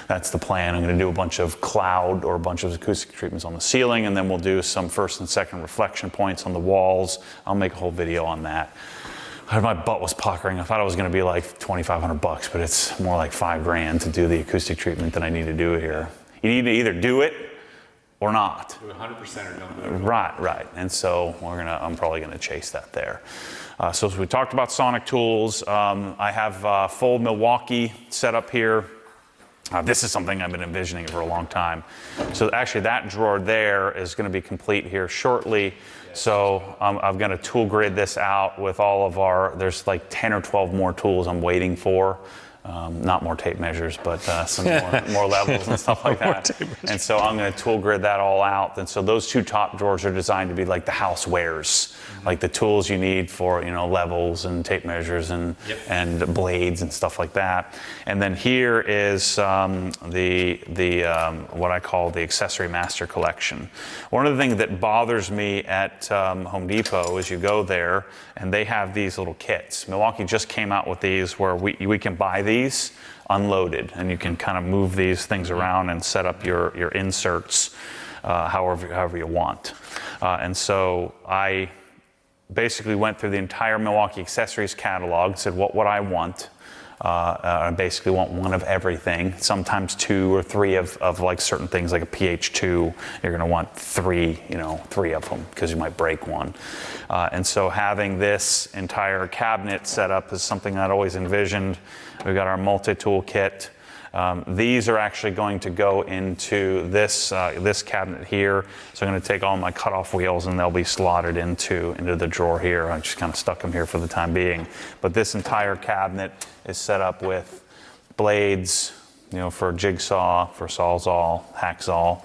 that's the plan. I'm going to do a bunch of cloud or a bunch of acoustic treatments on the ceiling, and then we'll do some first and second reflection points on the walls. I'll make a whole video on that. My butt was puckering. I thought it was going to be like $2,500, but it's more like $5,000 to do the acoustic treatment that I need to do here. You need to either do it or not. Do 100% or don't do it. Right. And so I'm probably going to chase that there. So as we talked about sonic tools, I have full Milwaukee set up here. This is something I've been envisioning for a long time. So actually that drawer there is going to be complete here shortly. So I'm going to tool grid this out with all of there's like 10 or 12 more tools I'm waiting for. Not more tape measures, but some more levels and stuff like that. And so I'm going to tool grid that all out. And so those two top drawers are designed to be like the house wares, like the tools you need for levels and tape measures and blades and stuff like that. And then here is what I call the accessory master collection. One of the things that bothers me at Home Depot is you go there and they have these little kits. Milwaukee just came out with these where we can buy these unloaded, and you can kind of move these things around and set up your inserts however you want. And so I basically went through the entire Milwaukee Accessories catalog, said what I want. I basically want one of everything, sometimes two or three of like certain things, like a pH2, you're going to want three of them because you might break one. And so having this entire cabinet set up is something I'd always envisioned. We've got our multi-tool kit. These are actually going to go into this cabinet here. So I'm going to take all my cutoff wheels and they'll be slotted into the drawer here. I just kind of stuck them here for the time being. But this entire cabinet is set up with blades, you know, for jigsaw, for sawzall, hacksaw.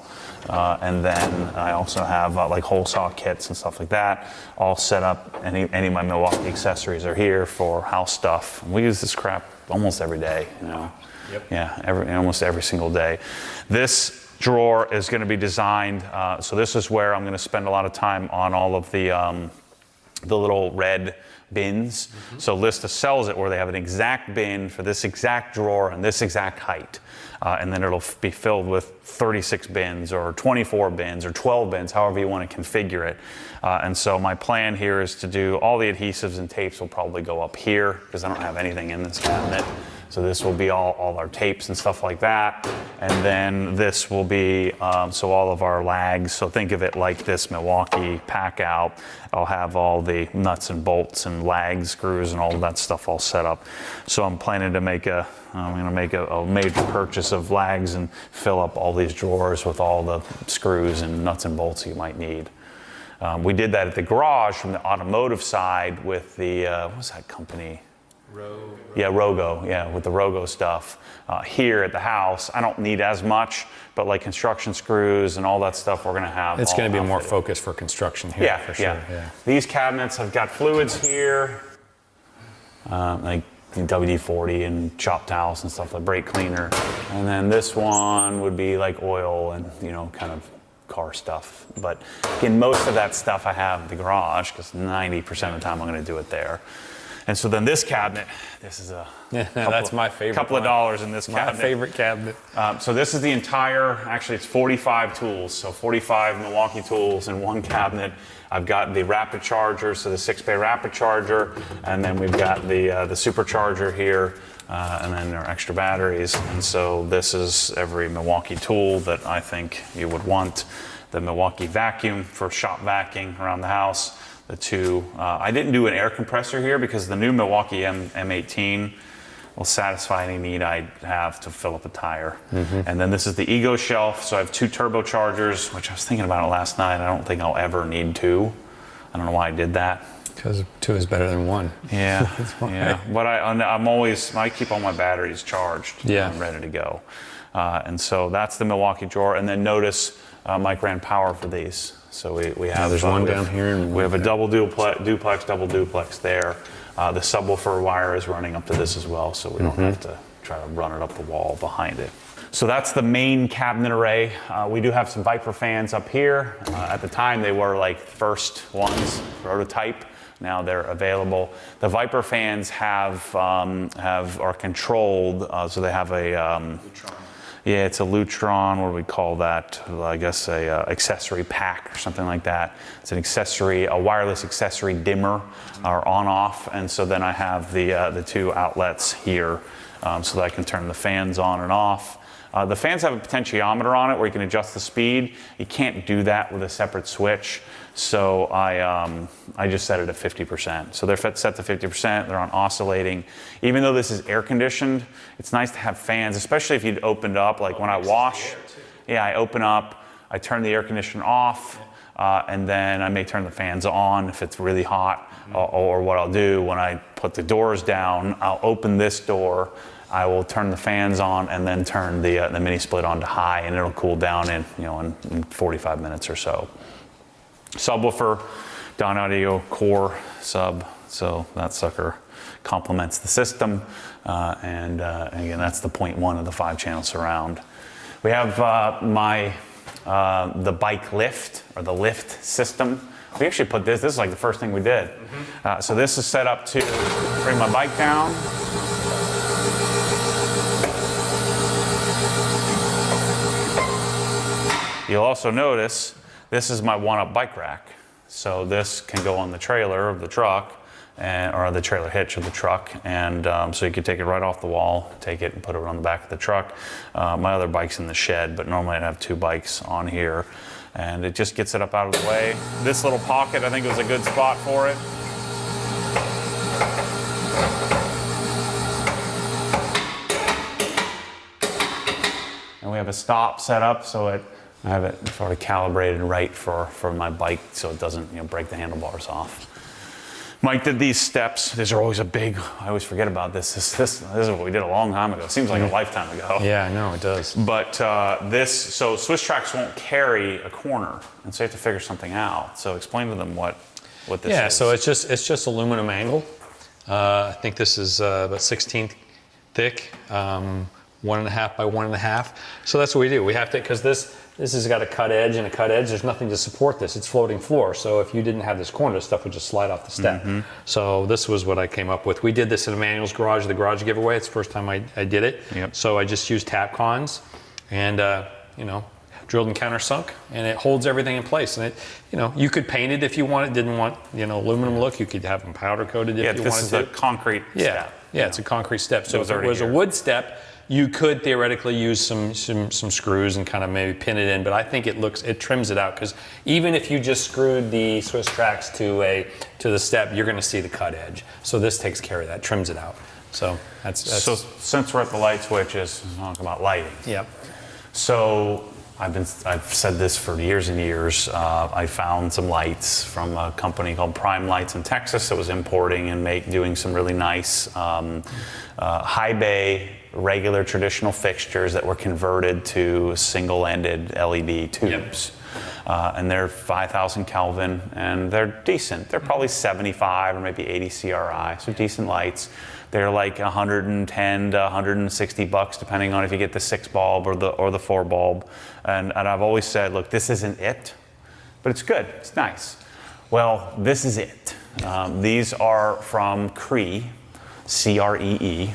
And then I also have like hole saw kits and stuff like that, all set up. Any of my Milwaukee accessories are here for house stuff. We use this crap almost every day, you know. Yep. Yeah, almost every single day. This drawer is going to be designed, so this is where I'm going to spend a lot of time on all of the little red bins. So Lista sells it where they have an exact bin for this exact drawer and this exact height. And then it'll be filled with 36 bins or 24 bins or 12 bins, however you want to configure it. And so my plan here is to do all the adhesives and tapes will probably go up here because I don't have anything in this cabinet. So this will be all our tapes and stuff like that. And then this will be, so all of our lags. So think of it like this Milwaukee pack out. I'll have all the nuts and bolts and lag screws and all of that stuff all set up. So I'm planning to make I'm gonna make a major purchase of lags and fill up all these drawers with all the screws and nuts and bolts you might need. We did that at the garage from the automotive side with the, what was that company? Yeah, Rogo, yeah, with the Rogo stuff. Here at the house, I don't need as much, but like construction screws and all that stuff we're gonna have. It's gonna be more focused for construction here, yeah, for sure. Yeah. These cabinets have got fluids here, like WD-40 and shop towels and stuff, like brake cleaner. And then this one would be like oil and, you know, kind of car stuff. But again, most of that stuff I have in the garage because 90% of the time I'm gonna do it there. And so then this cabinet, this is that's my favorite. Couple of dollars in this cabinet. My favorite cabinet. So this is the entire, actually it's 45 tools. So 45 Milwaukee tools in one cabinet. I've got the rapid charger, so the 6-bay rapid charger, and then we've got the supercharger here, and then our extra batteries. And so this is every Milwaukee tool that I think you would want. The Milwaukee vacuum for shop vacuuming around the house. The two, I didn't do an air compressor here because the new Milwaukee M18 will satisfy any need I have to fill up a tire. And then this is the Ego shelf. So I have two turbochargers, which I was thinking about it last night. I don't think I'll ever need two. I don't know why I did that. Because two is better than one. Yeah, yeah. But I keep all my batteries charged. Yeah. I'm ready to go. And so that's the Milwaukee drawer. And then notice Mike ran power for these. So we have there's one down here and we have a double duplex there. The subwoofer wire is running up to this as well, so we don't have to try to run it up the wall behind it. So that's the main cabinet array. We do have some Viper fans up here. At the time they were like first ones, prototype. Now they're available. The Viper fans are controlled, so they have a yeah, it's a Lutron, what do we call that? I guess a accessory pack or something like that. It's an accessory, a wireless accessory dimmer or on-off. And so then I have the two outlets here so that I can turn the fans on and off. The fans have a potentiometer on it where you can adjust the speed. You can't do that with a separate switch. So I just set it at 50%. So they're set to 50%, they're on oscillating. Even though this is air conditioned, it's nice to have fans, especially if you'd opened up, like when I wash. Yeah, I open up, I turn the air conditioner off, and then I may turn the fans on if it's really hot. Or what I'll do when I put the doors down, I'll open this door, I will turn the fans on and then turn the mini split on to high, and it'll cool down in 45 minutes or so. Subwoofer, Dynaudio core sub, so that sucker complements the system, and again that's the 0.1 of the 5-channel surround. We have the bike lift or the lift system. We actually put this is like the first thing we did. So this is set up to bring my bike down. You'll also notice this is my one-up bike rack. So this can go on the trailer of the truck, or the trailer hitch of the truck, and so you can take it right off the wall, take it and put it on the back of the truck. My other bike's in the shed, but normally I'd have two bikes on here, and it just gets it up out of the way. This little pocket, I think, was a good spot for it. And we have a stop set up so I have it sort of calibrated right for my bike so it doesn't break the handlebars off. Mike did these steps. These are always a big, I always forget about this. This is what we did a long time ago. Seems like a lifetime ago. Yeah, I know, it does. But so Swisstrax won't carry a corner, and so you have to figure something out. So explain to them what this is. Yeah, so it's just aluminum angle. I think this is about 16th thick, 1.5 by 1.5. So that's what we do. We have to, because this has got a cut edge and a cut edge. There's nothing to support this. It's floating floor. So if you didn't have this corner, this stuff would just slide off the step. So this was what I came up with. We did this in Emmanuel's garage, the garage giveaway. It's the first time I did it. Yep. So I just used tap cons and, drilled and countersunk, and it holds everything in place. And it, you could paint it if you wanted, didn't want, aluminum look. You could have them powder coated if you wanted to. Yeah, this is a concrete step. Yeah, it's a concrete step. So if it was here. a wood step, you could theoretically use some screws and kind of maybe pin it in, but I think it trims it out, because even if you just screwed the Swisstrax to the step, you're going to see the cut edge. So this takes care of that, trims it out. So that's So since we're at the light switches, let's talk about lighting. Yep. So I've said this for years and years. I found some lights from a company called Prime Lights in Texas that was importing and doing some really nice high bay, regular traditional fixtures that were converted to single-ended LED tubes. And they're 5,000 Kelvin, and they're decent. They're probably 75 or maybe 80 CRI, so decent lights. They're like 110 to 160 bucks, depending on if you get the 6 bulb or the 4 bulb. And I've always said, look, this isn't it, but it's good. It's nice. Well, this is it. These are from CREE, C-R-E-E.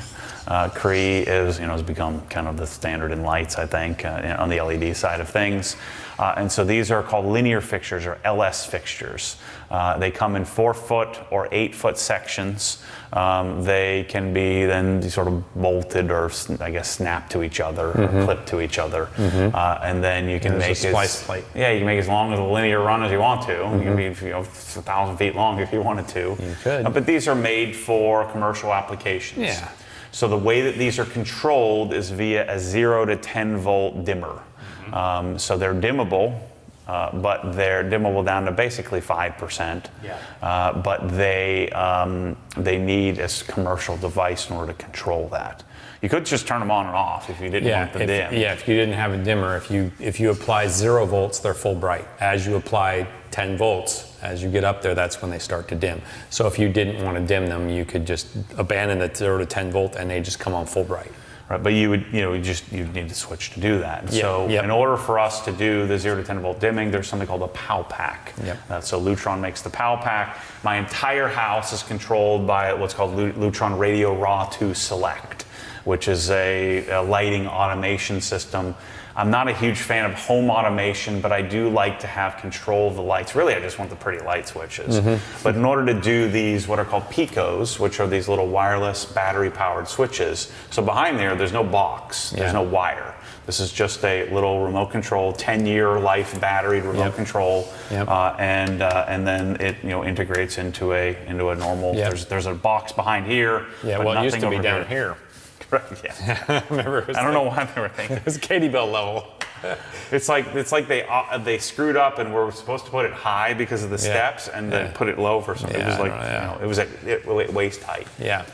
CREE has become kind of the standard in lights, I think, on the LED side of things. And so these are called linear fixtures, or LS fixtures. They come in 4-foot or 8-foot sections. They can be then sort of bolted or, I guess, snapped to each other or clipped to each other. And then you can make a splice plate. Yeah, you can make as long as a linear run as you want to. You can be 1,000 feet long if you wanted to. You could. But these are made for commercial applications. Yeah. So the way that these are controlled is via a 0 to 10 volt dimmer. So they're dimmable, but they're dimmable down to basically 5%. Yeah. But they need a commercial device in order to control that. You could just turn them on and off if you didn't want them dim. Yeah, if you didn't have a dimmer, if you apply 0 volts, they're full bright. As you apply 10 volts, as you get up there, that's when they start to dim. So if you didn't want to dim them, you could just abandon the 0 to 10 volt and they just come on full bright. Right, but you would, you'd need to switch to do that. Yep, So yep. in order for us to do the 0 to 10 volt dimming, there's something called a POW pack. Yep. So Lutron makes the POW pack. My entire house is controlled by what's called Lutron Radio Raw 2 Select, which is a lighting automation system. I'm not a huge fan of home automation, but I do like to have control of the lights. Really, I just want the pretty light switches. But in order to do these, what are called picos, which are these little wireless battery-powered switches. So behind there's no box, there's no wire. This is just a little remote control, 10-year life battery remote control, and then it integrates into a normal. There's a box behind here. Yeah, but well, it used to nothing be over down here. Right, yeah. Remember, I don't know why they were thinking. It was Katie Bell level. It's like they screwed up and were supposed to put it high because of the steps, and then put it low for something. It was like it was at waist height. Yeah.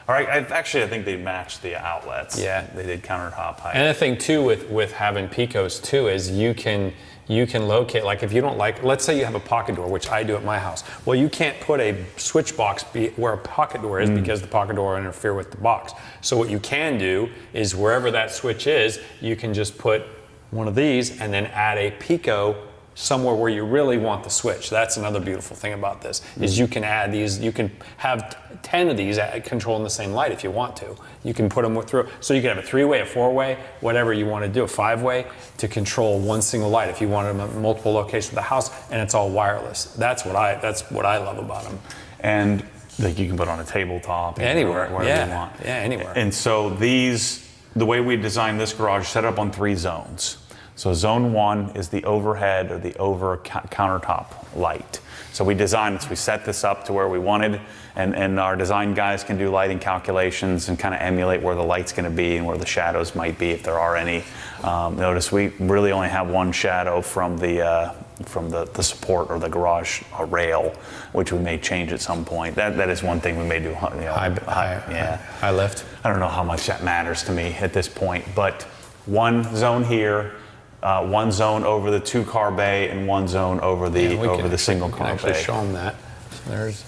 All right. I think they matched the outlets. Yeah. They did countertop height. And the thing too with having picos too is you can locate, like if you don't like, let's say you have a pocket door, which I do at my house. Well, you can't put a switch box where a pocket door is because the pocket door will interfere with the box. So what you can do is wherever that switch is, you can just put one of these and then add a pico somewhere where you really want the switch. That's another beautiful thing about this, is you can add these, you can have 10 of these controlling the same light if you want to. You can put them through, so you can have a 3-way, a 4-way, whatever you want to do, a 5-way to control one single light if you wanted them at multiple locations of the house, and it's all wireless. That's what I love about them. And like you can put on a tabletop. Anywhere, wherever you want. Yeah, anywhere. And so the way we designed this garage, set up on 3 zones. So zone 1 is the overhead or the countertop light. So we designed this, we set this up to where we wanted, and our design guys can do lighting calculations and kind of emulate where the light's going to be and where the shadows might be if there are any. Notice we really only have one shadow from the the support or the garage rail, which we may change at some point. That is one thing we may do. High lift. I don't know how much that matters to me at this point, but one zone here, one zone over the 2-car bay, and one zone over the single car bay. Actually show them that. So there's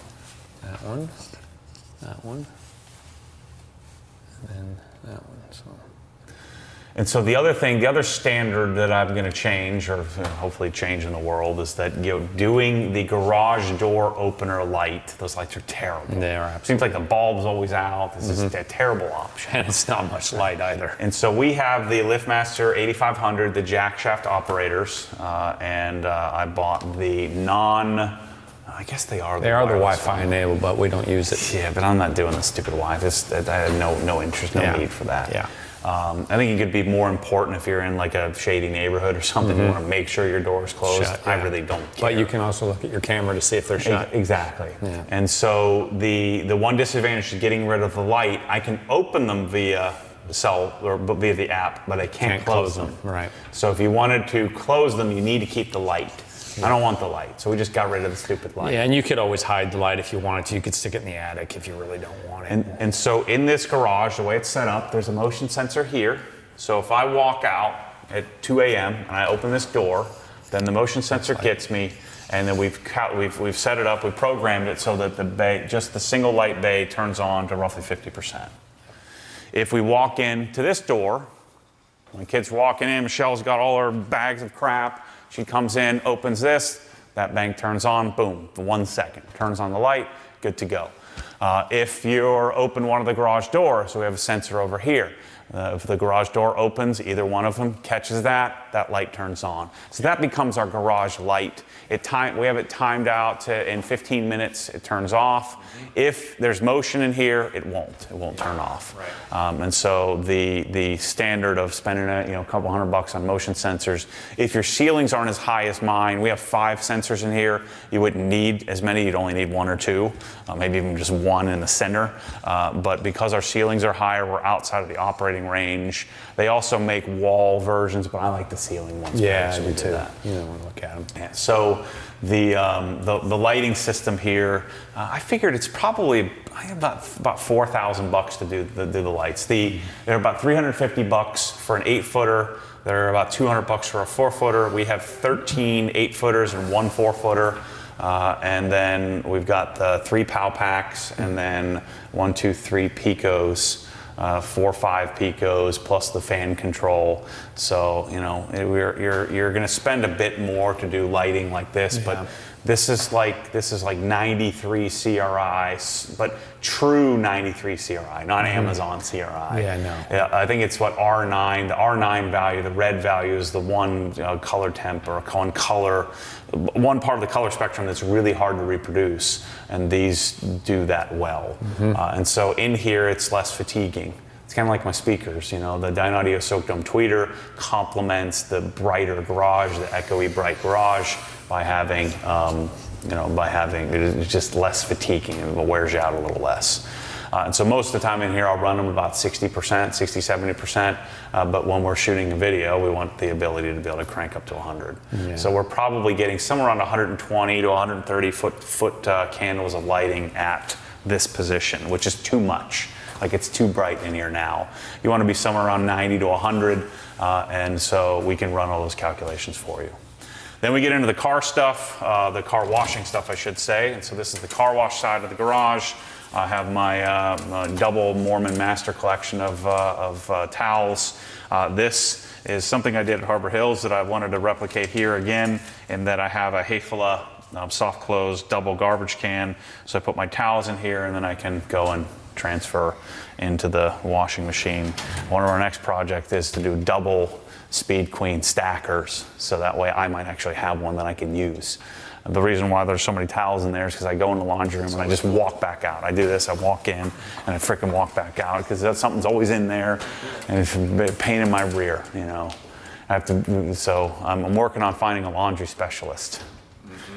that one, and then that one. So. And so the other standard that I'm going to change, or hopefully change in the world, is that doing the garage door opener light. Those lights are terrible. They are. Seems like the bulb's always out. This is a terrible option. And it's not much light either. And so we have the LiftMaster 8500, the jack shaft operators, and I bought the I guess they are. They are the Wi-Fi enabled, but we don't use it. Yeah, but I'm not doing the stupid Wi-Fi. I have no interest, no need for that. Yeah. I think it could be more important if you're in like a shady neighborhood or something. You want to make sure your door is closed. Shut, I really don't care. But you can also look at your camera to see if they're shut. Exactly. Yeah. And so the one disadvantage to getting rid of the light, I can open them via cell or via the app, but I can't close them. Right. So if you wanted to close them, you need to keep the light. I don't want the light, so we just got rid of the stupid light. Yeah, and you could always hide the light if you wanted to. You could stick it in the attic if you really don't want it. And so in this garage, the way it's set up, there's a motion sensor here. So if I walk out at 2 a.m. and I open this door, then the motion sensor gets me, and then we've set it up, we've programmed it so that the bay, just the single light bay, turns on to roughly 50%. If we walk into this door, my kid's walking in, Michelle's got all her bags of crap. She comes in, opens this, that bank turns on, boom, for 1 second. Turns on the light, good to go. If you're open one of the garage doors, so we have a sensor over here. If the garage door opens, either one of them catches that light turns on. So that becomes our garage light. We have it timed out to in 15 minutes, it turns off. If there's motion in here, it won't turn off. Right. And so the standard of spending a couple $100 on motion sensors, if your ceilings aren't as high as mine, we have 5 sensors in here. You wouldn't need as many, you'd only need 1 or 2, maybe even just 1 in the center. But because our ceilings are higher, we're outside of the operating range. They also make wall versions, but I like the ceiling ones. Yeah, so I we do too. that. You don't want to look at them. Yeah, so the lighting system here, I figured it's probably about $4,000 to do the lights. They're about $350 for an 8-footer. They're about $200 for a 4-footer. We have 13 8-footers and 1 4-footer. And then we've got the 3 POW packs, and then 1, 2, 3 Picos, 4, 5 Picos, plus the fan control. So you're going to spend a bit more to do lighting like this, but this is like 93 CRI, but true 93 CRI, not Amazon CRI. Yeah, no. Yeah, I think it's what R9. The R9 value, the red value, is the one color temp or one part of the color spectrum that's really hard to reproduce, and these do that well. And so in here, it's less fatiguing. It's kind of like my speakers, the Dynaudio Soak Dome Tweeter complements the brighter garage, the echoey bright garage, by having it's just less fatiguing and it wears you out a little less. And so most of the time in here, I'll run them about 60%, 60-70%. But when we're shooting a video, we want the ability to be able to crank up to 100. Yeah. So we're probably getting somewhere around 120 to 130 foot candles of lighting at this position, which is too much. Like, it's too bright in here now. You want to be somewhere around 90 to 100, and so we can run all those calculations for you. Then we get into the car stuff, the car washing stuff, I should say. And so this is the car wash side of the garage. I have my double Mormon master collection of towels. This is something I did at Harbor Hills that I wanted to replicate here again, in that I have a Hefela soft close double garbage can. So I put my towels in here, and then I can go and transfer into the washing machine. One of our next projects is to do double Speed Queen stackers, so that way I might actually have one that I can use. And the reason why there's so many towels in there is because I go in the laundry room and I just walk back out. I do this, I walk in and I freaking walk back out, because something's always in there and it's a pain in my rear, So I'm working on finding a laundry specialist.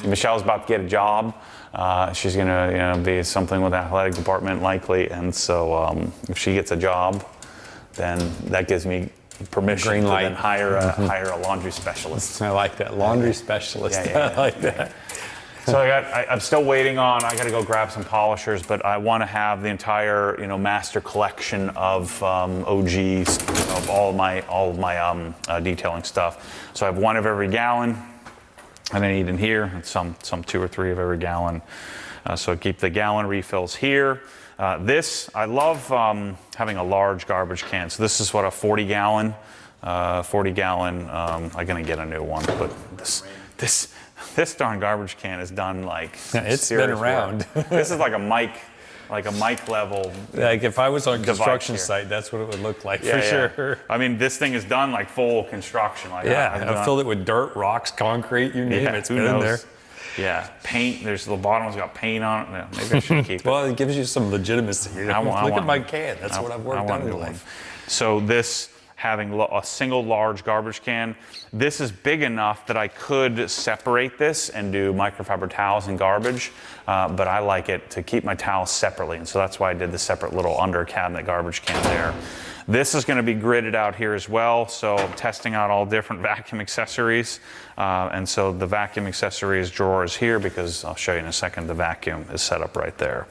Michelle's about to get a job. She's gonna be something with the athletic department likely, and so if she gets a job, then that gives me permission Green to light. then hire a laundry specialist. I like that. Laundry specialist. I like that. So I'm still waiting on, I got to go grab some polishers, but I want to have the entire, master collection of OGs, of all of my detailing stuff. So I have 1 of every gallon, and I need in here, and some 2 or 3 of every gallon. So I keep the gallon refills here. I love having a large garbage can. So this is what, a 40 gallon. I'm gonna get a new one, but this darn garbage can is done like it's been around. This is like a mic level. Like if I was on a construction site, that's what it would look like for sure. I mean, this thing is done like full construction. Like I've filled it with dirt, rocks, concrete, you name it. It's been in there. Yeah, paint. There's the bottom's got paint on it. No, maybe I should keep it. Well, it gives you some legitimacy. Look at my can. That's what I've worked on in life. So this, having a single large garbage can, this is big enough that I could separate this and do microfiber towels and garbage, but I like it to keep my towels separately, and so that's why I did the separate little under cabinet garbage can there. This is going to be gridded out here as well, so I'm testing out all different vacuum accessories, and so the vacuum accessories drawer is here because I'll show you in a second, the vacuum is set up right there.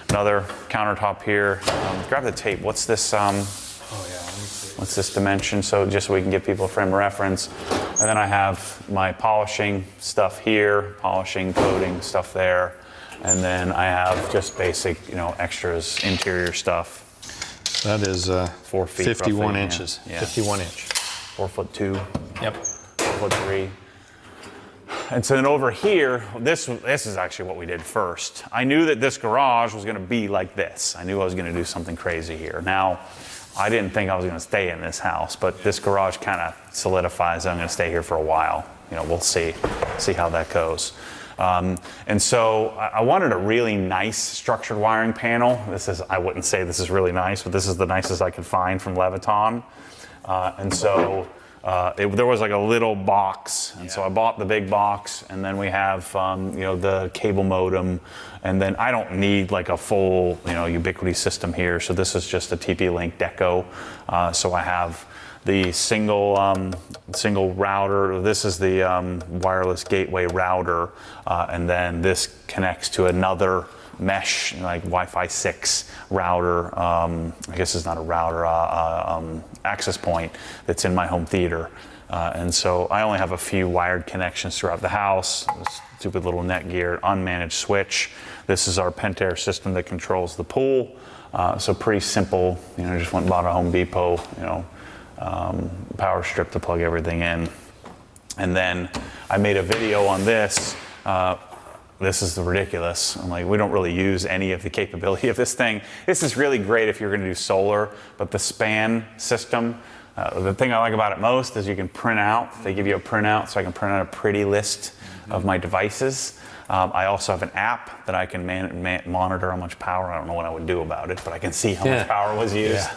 Another countertop here. Grab the tape. What's this? What's this dimension? So just so we can give people a frame of reference. And then I have my polishing stuff here, polishing, coating stuff there. And then I have just basic, extras, interior stuff. That is 4 feet 51 roughly, inches. Yeah. 51 inch. 4'2". Yep. 4'3". And so then over here, this is actually what we did first. I knew that this garage was going to be like this. I knew I was going to do something crazy here. Now, I didn't think I was going to stay in this house, but this garage kind of solidifies that I'm going to stay here for a while. We'll see how that goes. And so I wanted a really nice structured wiring panel. I wouldn't say this is really nice, but this is the nicest I could find from Leviton. And so there was like a little box, and so I bought the big box, and then we have the cable modem, and then I don't need like a full Ubiquiti system here, so this is just a TP-Link Deco. So I have the single router. This is the wireless gateway router, and then this connects to another mesh, like Wi-Fi 6 router. I guess it's not a router, access point that's in my home theater. And so I only have a few wired connections throughout the house. This stupid little Netgear unmanaged switch. This is our Pentair system that controls the pool. So pretty simple. Just went and bought a Home Depot, power strip to plug everything in. And then I made a video on this. This is ridiculous. I'm like, we don't really use any of the capability of this thing. This is really great if you're going to do solar, but the span system, the thing I like about it most is you can print out. They give you a printout, so I can print out a pretty list of my devices. I also have an app that I can monitor how much power. I don't know what I would do about it, but I can see how much power was used. Yeah.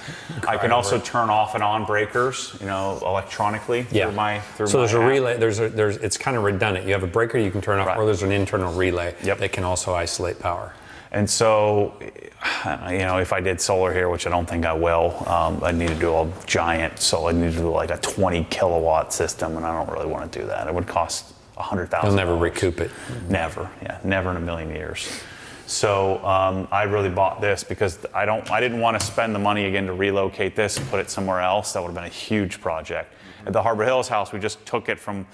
I can also turn off and on breakers, electronically through my So there's a relay. It's kind of redundant. You have a breaker you can turn off, or there's an internal relay that can also isolate power. And so, if I did solar here, which I don't think I will, I'd need to do a giant solar. I'd need to do like a 20 kilowatt system, and I don't really want to do that. It would cost $100,000. You'll never recoup it. Never, never in a million years. So I really bought this because I didn't want to spend the money again to relocate this and put it somewhere else. That would have been a huge project. At the Harbor Hills house, we just took it from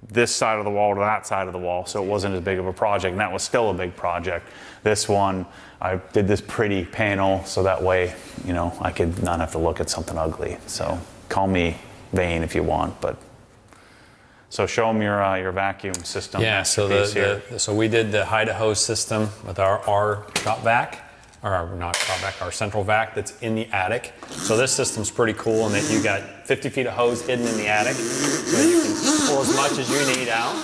this side of the wall to that side of the wall, so it wasn't as big of a project, and that was still a big project. This one, I did this pretty panel, so that way, I could not have to look at something ugly. So call me vain if you want, but. So show them your vacuum system. Yeah, so we did the Idaho system with our top vac, or not top vac, our central vac that's in the attic. So this system's pretty cool in that you got 50 feet of hose hidden in the attic, so you can pull as much as you need out.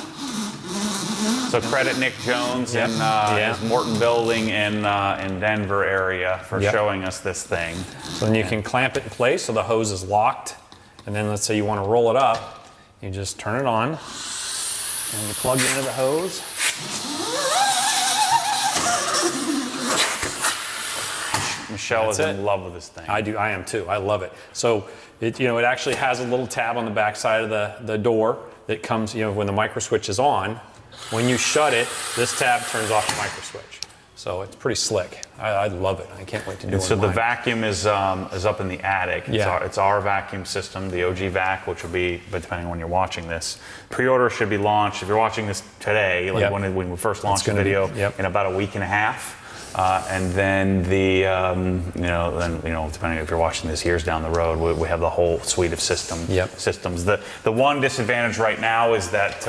So credit Nick Jones and his Morton building in Denver area for showing us this thing. So then you can clamp it in place so the hose is locked, and then let's say you want to roll it up. You just turn it on, and you plug into the hose. Michelle is That's in it. love with this thing. I am too. I love it. So it actually has a little tab on the back side of the door that comes, when the micro switch is on. When you shut it, this tab turns off the micro switch. So it's pretty slick. I love it. I can't wait to do it. So the vacuum is up in the attic. Yeah. It's our vacuum system, the OG Vac, which will be, when you're watching this. Pre-order should be launched, if you're watching this today, like when we first launched the video, in about a week and a half. And then depending if you're watching this years down the road, we have the whole suite of systems. The one disadvantage right now is that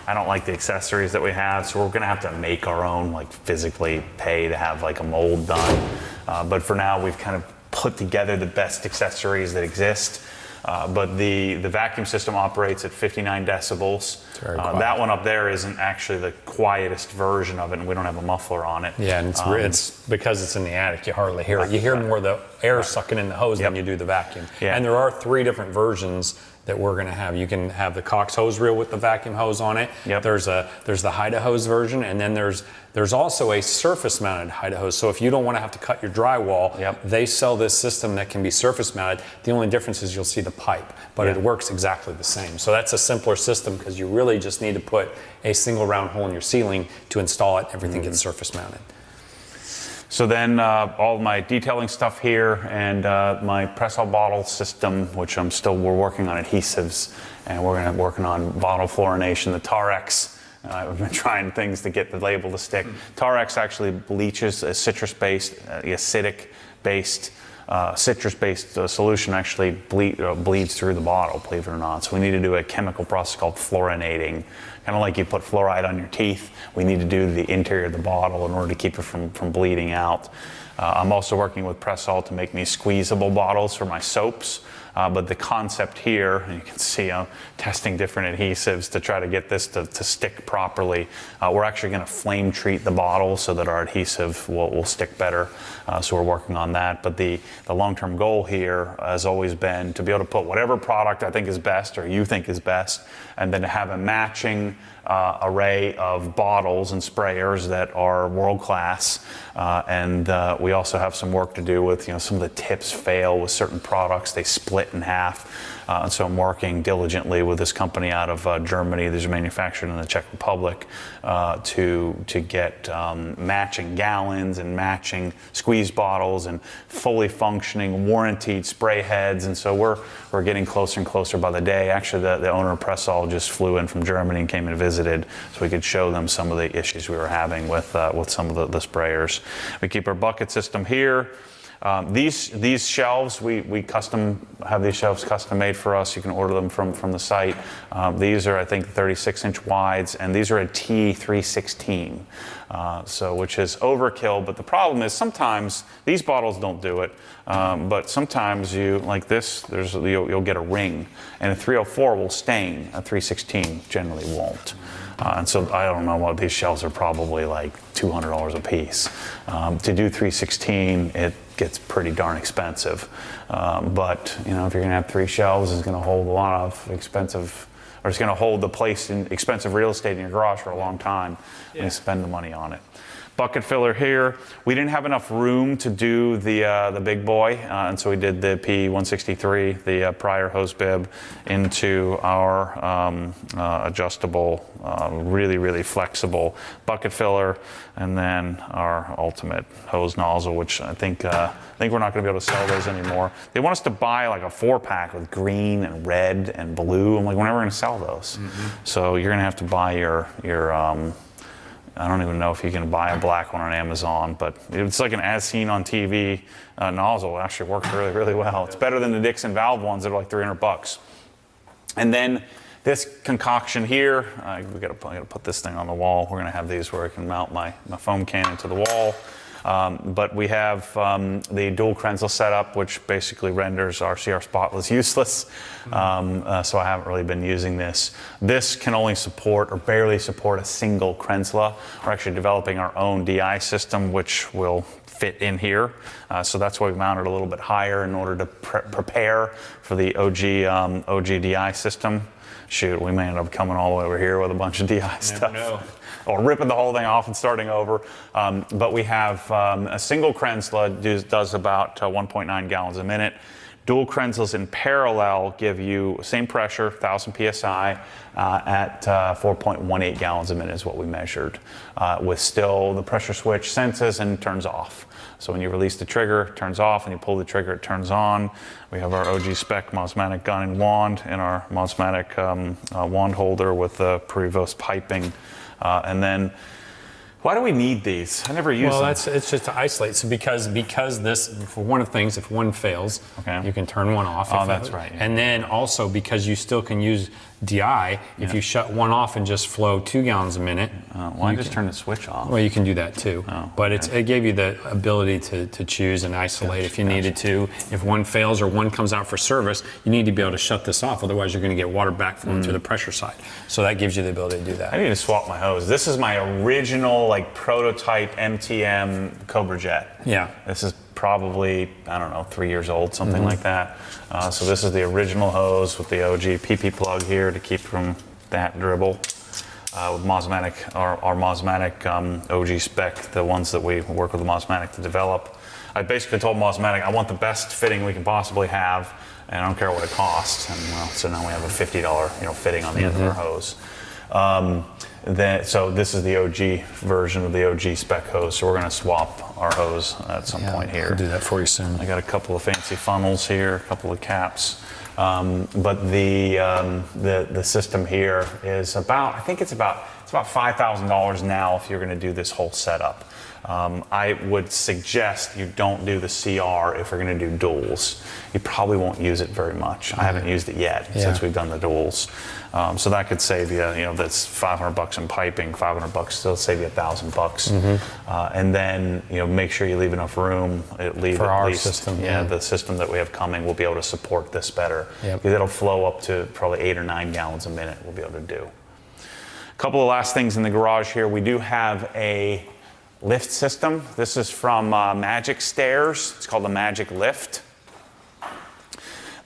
I don't like the accessories that we have, so we're going to have to make our own, like physically pay to have like a mold done. But for now, we've kind of put together the best accessories that exist. But the vacuum system operates at 59 decibels. That one up there isn't actually the quietest version of it, and we don't have a muffler on it. Yeah, and it's because it's in the attic, you hardly hear it. You hear more the air sucking in the hose than you do the vacuum. Yeah. And there are 3 different versions that we're going to have. You can have the Cox hose reel with the vacuum hose on it. There's the Haida hose version, and then there's also a surface mounted Haida hose. So if you don't want to have to cut your drywall, they sell this system that can be surface mounted. The only difference is you'll see the pipe, but it works exactly the same. So that's a simpler system because you really just need to put a single round hole in your ceiling to install it. Everything gets surface mounted. So then all my detailing stuff here and my press-all bottle system, which we're working on adhesives, and we're going to be working on bottle fluorination, the Tarex. We've been trying things to get the label to stick. Tarex actually bleaches a citrus-based, acidic-based, citrus-based solution actually bleeds through the bottle, believe it or not. So we need to do a chemical process called fluorinating. Kind of like you put fluoride on your teeth, we need to do the interior of the bottle in order to keep it from bleeding out. I'm also working with Press-All to make me squeezable bottles for my soaps. But the concept here, and you can see I'm testing different adhesives to try to get this to stick properly. We're actually going to flame treat the bottle so that our adhesive will stick better. So we're working on that. But the long-term goal here has always been to be able to put whatever product I think is best or you think is best, and then to have a matching array of bottles and sprayers that are world-class. And we also have some work to do with, some of the tips fail with certain products. They split in half. And so I'm working diligently with this company out of Germany. These are manufactured in the Czech Republic to get matching gallons and matching squeeze bottles and fully functioning warranted spray heads. And so we're getting closer and closer by the day. Actually, the owner of Press-All just flew in from Germany and came and visited so we could show them some of the issues we were having with some of the sprayers. We keep our bucket system here. These shelves, we have these shelves custom made for us. You can order them from the site. These are, I think, 36-inch wides, and these are a T316, which is overkill. But the problem is sometimes these bottles don't do it, but sometimes like this, you'll get a ring, and a 304 will stain. A 316 generally won't. And so I don't know what these shelves are probably like $200 a piece. To do 316, it gets pretty darn expensive. But if you're going to have 3 shelves, it's going to hold a lot of expensive, or it's going to hold the place in expensive real estate in your garage for a long time. And you spend the money on it. Bucket filler here. We didn't have enough room to do the big boy, and so we did the P163, the prior hose bib, into our adjustable, really, really flexible bucket filler, and then our ultimate hose nozzle, which I think we're not going to be able to sell those anymore. They want us to buy like a 4-pack with green and red and blue. I'm like, we're never going to sell those. So you're going to have to buy your I don't even know if you can buy a black one on Amazon, but it's like an as seen on TV nozzle. It actually works really, really well. It's better than the Dixon valve ones that are like $300. And then this concoction here, I gotta put this thing on the wall. We're gonna have these where I can mount my foam can into the wall. But we have the dual Kranzle setup, which basically renders our CR Spotless useless. So I haven't really been using this. This can only support or barely support a single Kranzle. We're actually developing our own DI system, which will fit in here. So that's why we mounted a little bit higher in order to prepare for the OG DI system. Shoot, we may end up coming all the way over here with a bunch of DI stuff. Never know. or ripping the whole thing off and starting over. But we have a single Kranzle does about 1.9 gallons a minute. Dual Kranzles in parallel give you same pressure, 1000 psi, at 4.18 gallons a minute is what we measured, with still the pressure switch senses and turns off. So when you release the trigger, it turns off. When you pull the trigger, it turns on. We have our OG spec Mosmatic Gun Wand and our Mosmatic wand holder with the Prevost piping. And then, why do we need these? I never use them. Well, it's just to isolate. So because this, for one of the things, if one fails, you can turn one off. Oh, that's right. Yeah. And then also because you still can use DI, if you shut one off and just flow 2 gallons a minute. Why just turn the switch off? Well, you can do that too. But it gave you the ability to choose and isolate if you needed to. If one fails or one comes out for service, you need to be able to shut this off. Otherwise, you're going to get water backflowing through the pressure side. So that gives you the ability to do that. I need to swap my hose. This is my original, like, prototype MTM Cobra Jet. Yeah. This is probably, I don't know, 3 years old, something like that. So this is the original hose with the OG PP plug here to keep from that dribble. With Mosmatic, our Mosmatic OG spec, the ones that we work with Mosmatic to develop. I basically told Mosmatic, I want the best fitting we can possibly have, and I don't care what it costs. And well, so now we have a $50 fitting on the end of our hose. So this is the OG version of the OG spec hose. So we're going to swap our hose at some point here. I'll do that for you soon. I got a couple of fancy funnels here, a couple of caps. But the system here is about, I think it's about $5,000 now if you're going to do this whole setup. I would suggest you don't do the CR if you're going to do duals. You probably won't use it very much. I haven't used it yet since we've done the duals. So that could save you, that's $500 in piping, $500 still save you $1,000. And then, make sure you leave enough room. For our system. The system that we have coming will be able to support this better. Yep. Because it'll flow up to probably 8 or 9 gallons a minute we'll be able to do. A couple of last things in the garage here. We do have a lift system. This is from Magic Stairs. It's called the Magic Lift.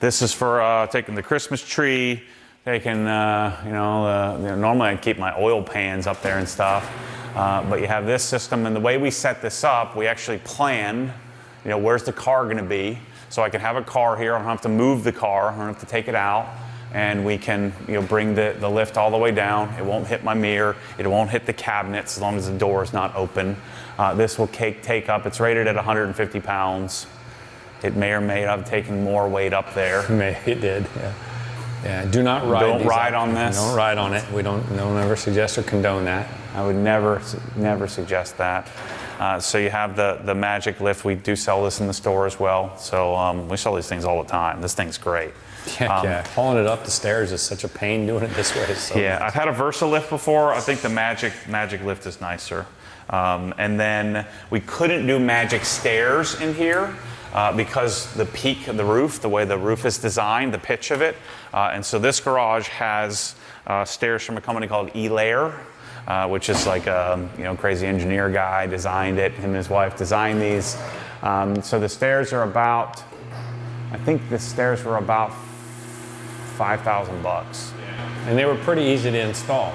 This is for taking the Christmas tree, taking, normally I keep my oil pans up there and stuff, but you have this system, and the way we set this up, we actually plan, where's the car going to be, so I can have a car here, I don't have to move the car, I don't have to take it out, and we can bring the lift all the way down. It won't hit my mirror, it won't hit the cabinets as long as the door is not open. This will take up, it's rated at 150 pounds. It may or may not have taken more weight up there. It did, yeah. Do not ride. Don't ride on this. Don't ride on it. We don't ever suggest or condone that. I would never suggest that. So you have the Magic Lift. We do sell this in the store as well. So we sell these things all the time. This thing's great. Yeah. Hauling it up the stairs is such a pain doing it this way. So yeah, I've had a Versa lift before. I think the Magic Lift is nicer. And then we couldn't do Magic Stairs in here. Because the peak of the roof, the way the roof is designed, the pitch of it. And so this garage has stairs from a company called E-Layer, which is like a crazy engineer guy designed it. Him and his wife designed these. So the stairs are about, I think the stairs were about $5,000. And they were pretty easy to install.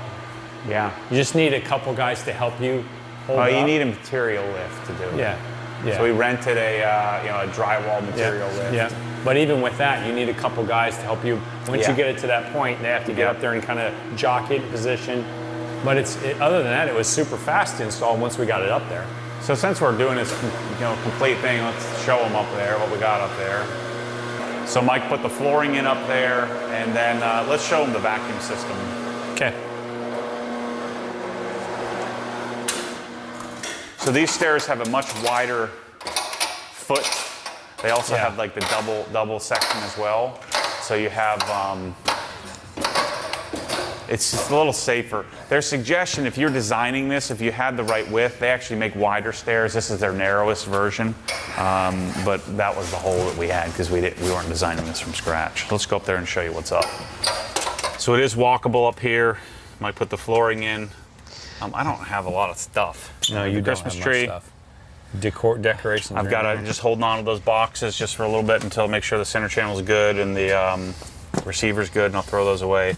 Yeah. You just need a couple guys to help you hold it you up. need a material lift to do it. Yeah. So we rented a drywall material lift. Yeah, but even with that, you need a couple guys to help you. Once you get it to that point, they have to get up there and kind of jock it in position. But other than that, it was super fast to install once we got it up there. So since we're doing this complete thing, let's show them up there what we got up there. So Mike put the flooring in up there, and then let's show them the vacuum system. Okay. So these stairs have a much wider foot. They also have like the double section as well. So you have, it's just a little safer. Their suggestion, if you're designing this, if you had the right width, they actually make wider stairs. This is their narrowest version, but that was the hole that we had because we weren't designing this from scratch. Let's go up there and show you what's up. So it is walkable up here. Might put the flooring in. I don't have a lot of stuff. No, you don't Christmas have tree. much stuff. Decorations. I've got to just holding on to those boxes just for a little bit until make sure the center channel is good and the receiver's good, and I'll throw those away.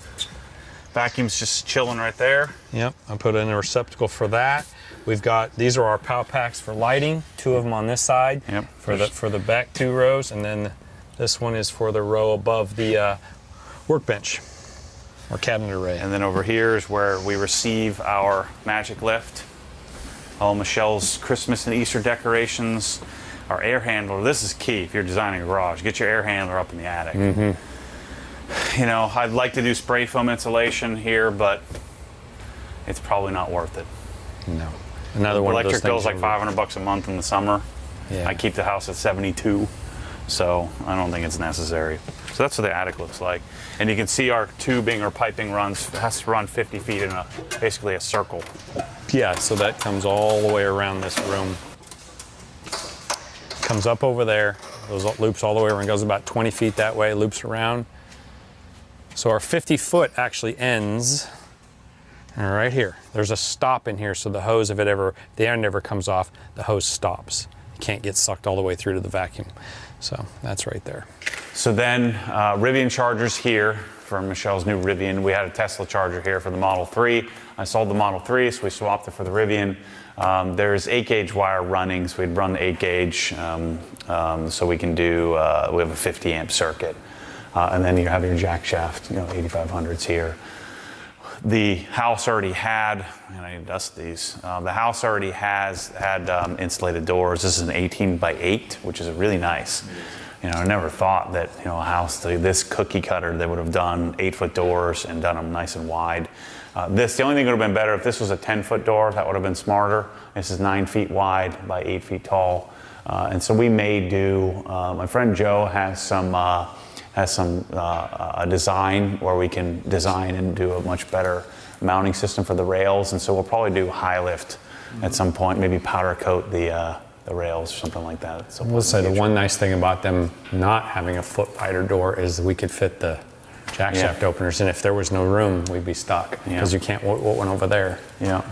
Vacuum's just chilling right there. Yep, I put in a receptacle for that. We've got, these are our POW packs for lighting, 2 of them on this side, yep. for the back 2 rows, and then this one is for the row above the workbench, or cabinet array. And then over here is where we receive our magic lift. All Michelle's Christmas and Easter decorations. Our air handler, this is key if you're designing a garage. Get your air handler up in the attic. You know, I'd like to do spray foam insulation here, but it's probably not worth it. No. Another one of those electric bill's like $500 a month in the summer. Yeah. I keep the house at 72, so I don't think it's necessary. So that's what the attic looks like. And you can see our tubing or piping has to run 50 feet in basically a circle. Yeah, so that comes all the way around this room. Comes up over there, those loops all the way around, goes about 20 feet that way, loops around. So our 50 foot actually ends right here. There's a stop in here, so the hose, if the end ever comes off, the hose stops. It can't get sucked all the way through to the vacuum. So that's right there. So then Rivian chargers here for Michelle's new Rivian. We had a Tesla charger here for the Model 3. I sold the Model 3, so we swapped it for the Rivian. There's 8-gauge wire running, so we'd run the 8-gauge so we can do, we have a 50 amp circuit. And then you have your jack shaft, 8500s here. The house already had, and I need to dust these, the house already had insulated doors. This is an 18 by 8, which is really nice. I never thought that, a house, this cookie cutter, they would have done 8-foot doors and done them nice and wide. The only thing that would have been better if this was a 10-foot door, that would have been smarter. This is 9 feet wide by 8 feet tall. And so we may do, my friend Joe has a design where we can design and do a much better mounting system for the rails. And so we'll probably do high lift at some point, maybe powder coat the rails or something like that. I will say the one nice thing about them not having a foot wider door is we could fit the jack shaft openers in. If there was no room, we'd be stuck because you can't put one over there. Yeah.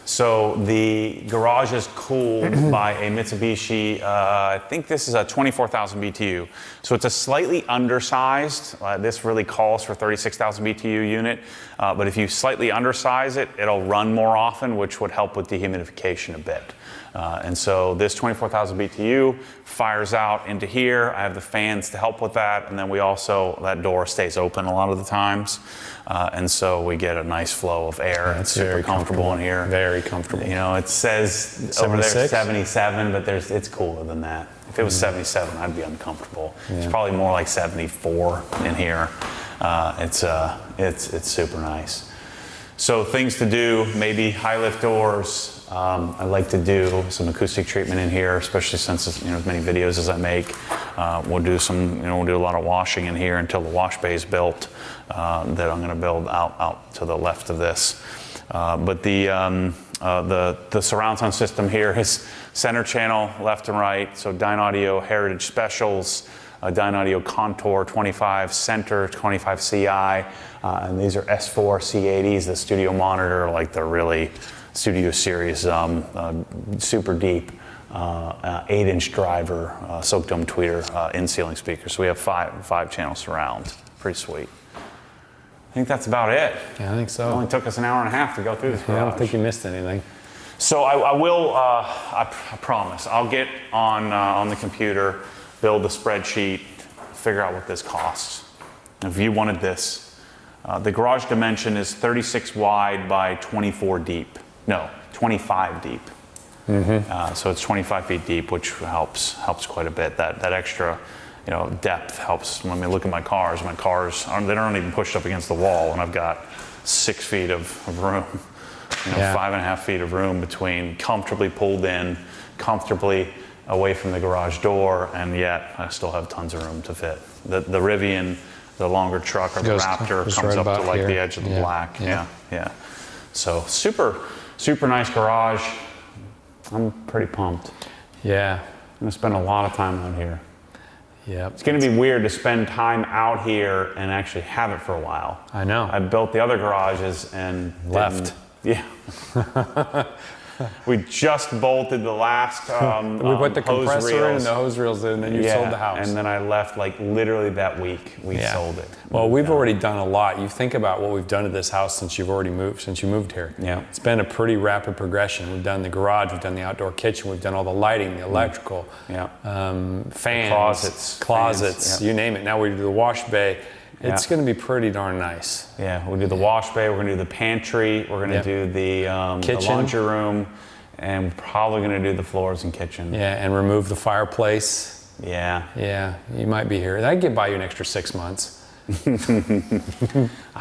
So the garage is cooled by a Mitsubishi, I think this is a 24,000 BTU. So it's a slightly undersized, this really calls for 36,000 BTU unit, but if you slightly undersize it, it'll run more often, which would help with dehumidification a bit. And so this 24,000 BTU fires out into here. I have the fans to help with that. And then that door stays open a lot of the times. And so we get a nice flow of air. It's super comfortable in here. Very comfortable. It says over there 77, but it's cooler than that. If it was 77, I'd be uncomfortable. Yeah. It's probably more like 74 in here. It's super nice. So things to do, maybe high lift doors. I like to do some acoustic treatment in here, especially since as many videos as I make. We'll do a lot of washing in here until the wash bay is built. That I'm going to build out to the left of this. But the surround sound system here is center channel, left and right. So Dynaudio Heritage Specials, Dynaudio Contour 25 Center 25 CI, and these are S4 C80s. The studio monitor, like the really Studio Series, super deep, 8-inch driver, soak dome tweeter, in-ceiling speaker. So we have five channel surround. Pretty sweet. I think that's about it. Yeah, I think so. It only took us an hour and a half to go through this garage. I don't think you missed anything. So I will, I promise, I'll get on the computer, build a spreadsheet, figure out what this costs. If you wanted this, the garage dimension is 36 wide by 24 deep. No, 25 deep. Mm-hmm. So it's 25 feet deep, which helps quite a bit. That extra, depth helps. When we look at my cars they aren't even pushed up against the wall, and I've got 6 feet of room. 5.5 feet of room between, comfortably pulled in, comfortably away from the garage door, and yet I still have tons of room to fit. The Rivian, the longer truck, or the Raptor comes up to like the edge of the black. Yeah. So super nice garage. I'm pretty pumped. Yeah. I'm gonna spend a lot of time out here. Yeah. It's gonna be weird to spend time out here and actually have it for a while. I know. I built the other garages and left. Yeah. We just bolted the last We put the hose compressor in reels. and the hose reels in, and then you sold the house. And then I left like literally that week. We sold it. Well, we've already done a lot. You think about what we've done to this house since you moved here. Yeah. It's been a pretty rapid progression. We've done the garage, we've done the outdoor kitchen, we've done all the lighting, the electrical, fans, closets, you name it. Now we do the wash bay. It's going to be pretty darn nice. Yeah, we'll do the wash bay, we're going to do the pantry, we're going to do the laundry room, and we're probably going to do the floors and kitchen. Yeah, and remove the fireplace. Yeah. Yeah, you might be here. That'd get by you an extra 6 months. I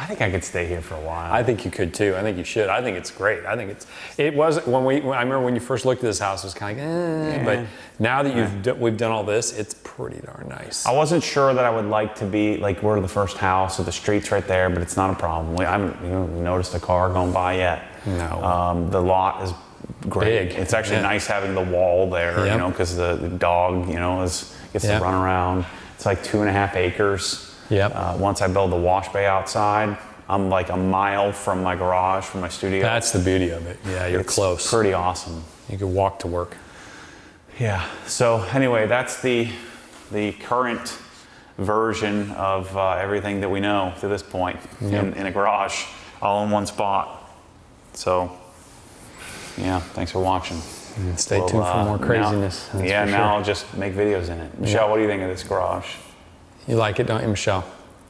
think I could stay here for a while. I think you could too. I think you should. I think it's great. I think it was I remember when you first looked at this house, it was kind of like, but now that we've done all this, it's pretty darn nice. I wasn't sure that I would like to be like we're the first house, so the street's right there, but it's not a problem. I haven't noticed a car going by yet. No. The lot is great. Big. It's actually nice having the wall there, because the dog, gets to run around. It's like 2.5 acres. Yep. Once I build the wash bay outside, I'm like a mile from my garage, from my studio. That's the beauty of it. Yeah, you're close. Pretty awesome. You can walk to work. Yeah. So anyway, that's the current version of everything that we know to this point in a garage, all in one spot. So yeah, thanks for watching. And stay tuned for more craziness. Now I'll just make videos in it. Michelle, what do you think of this garage? You like it, don't you, Michelle?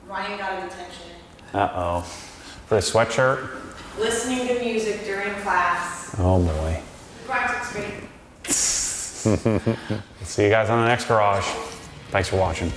Ryan got an attention. Uh-oh. For a sweatshirt? Listening to music during class. Oh boy. The garage looks great. See you guys on the next garage. Thanks for watching.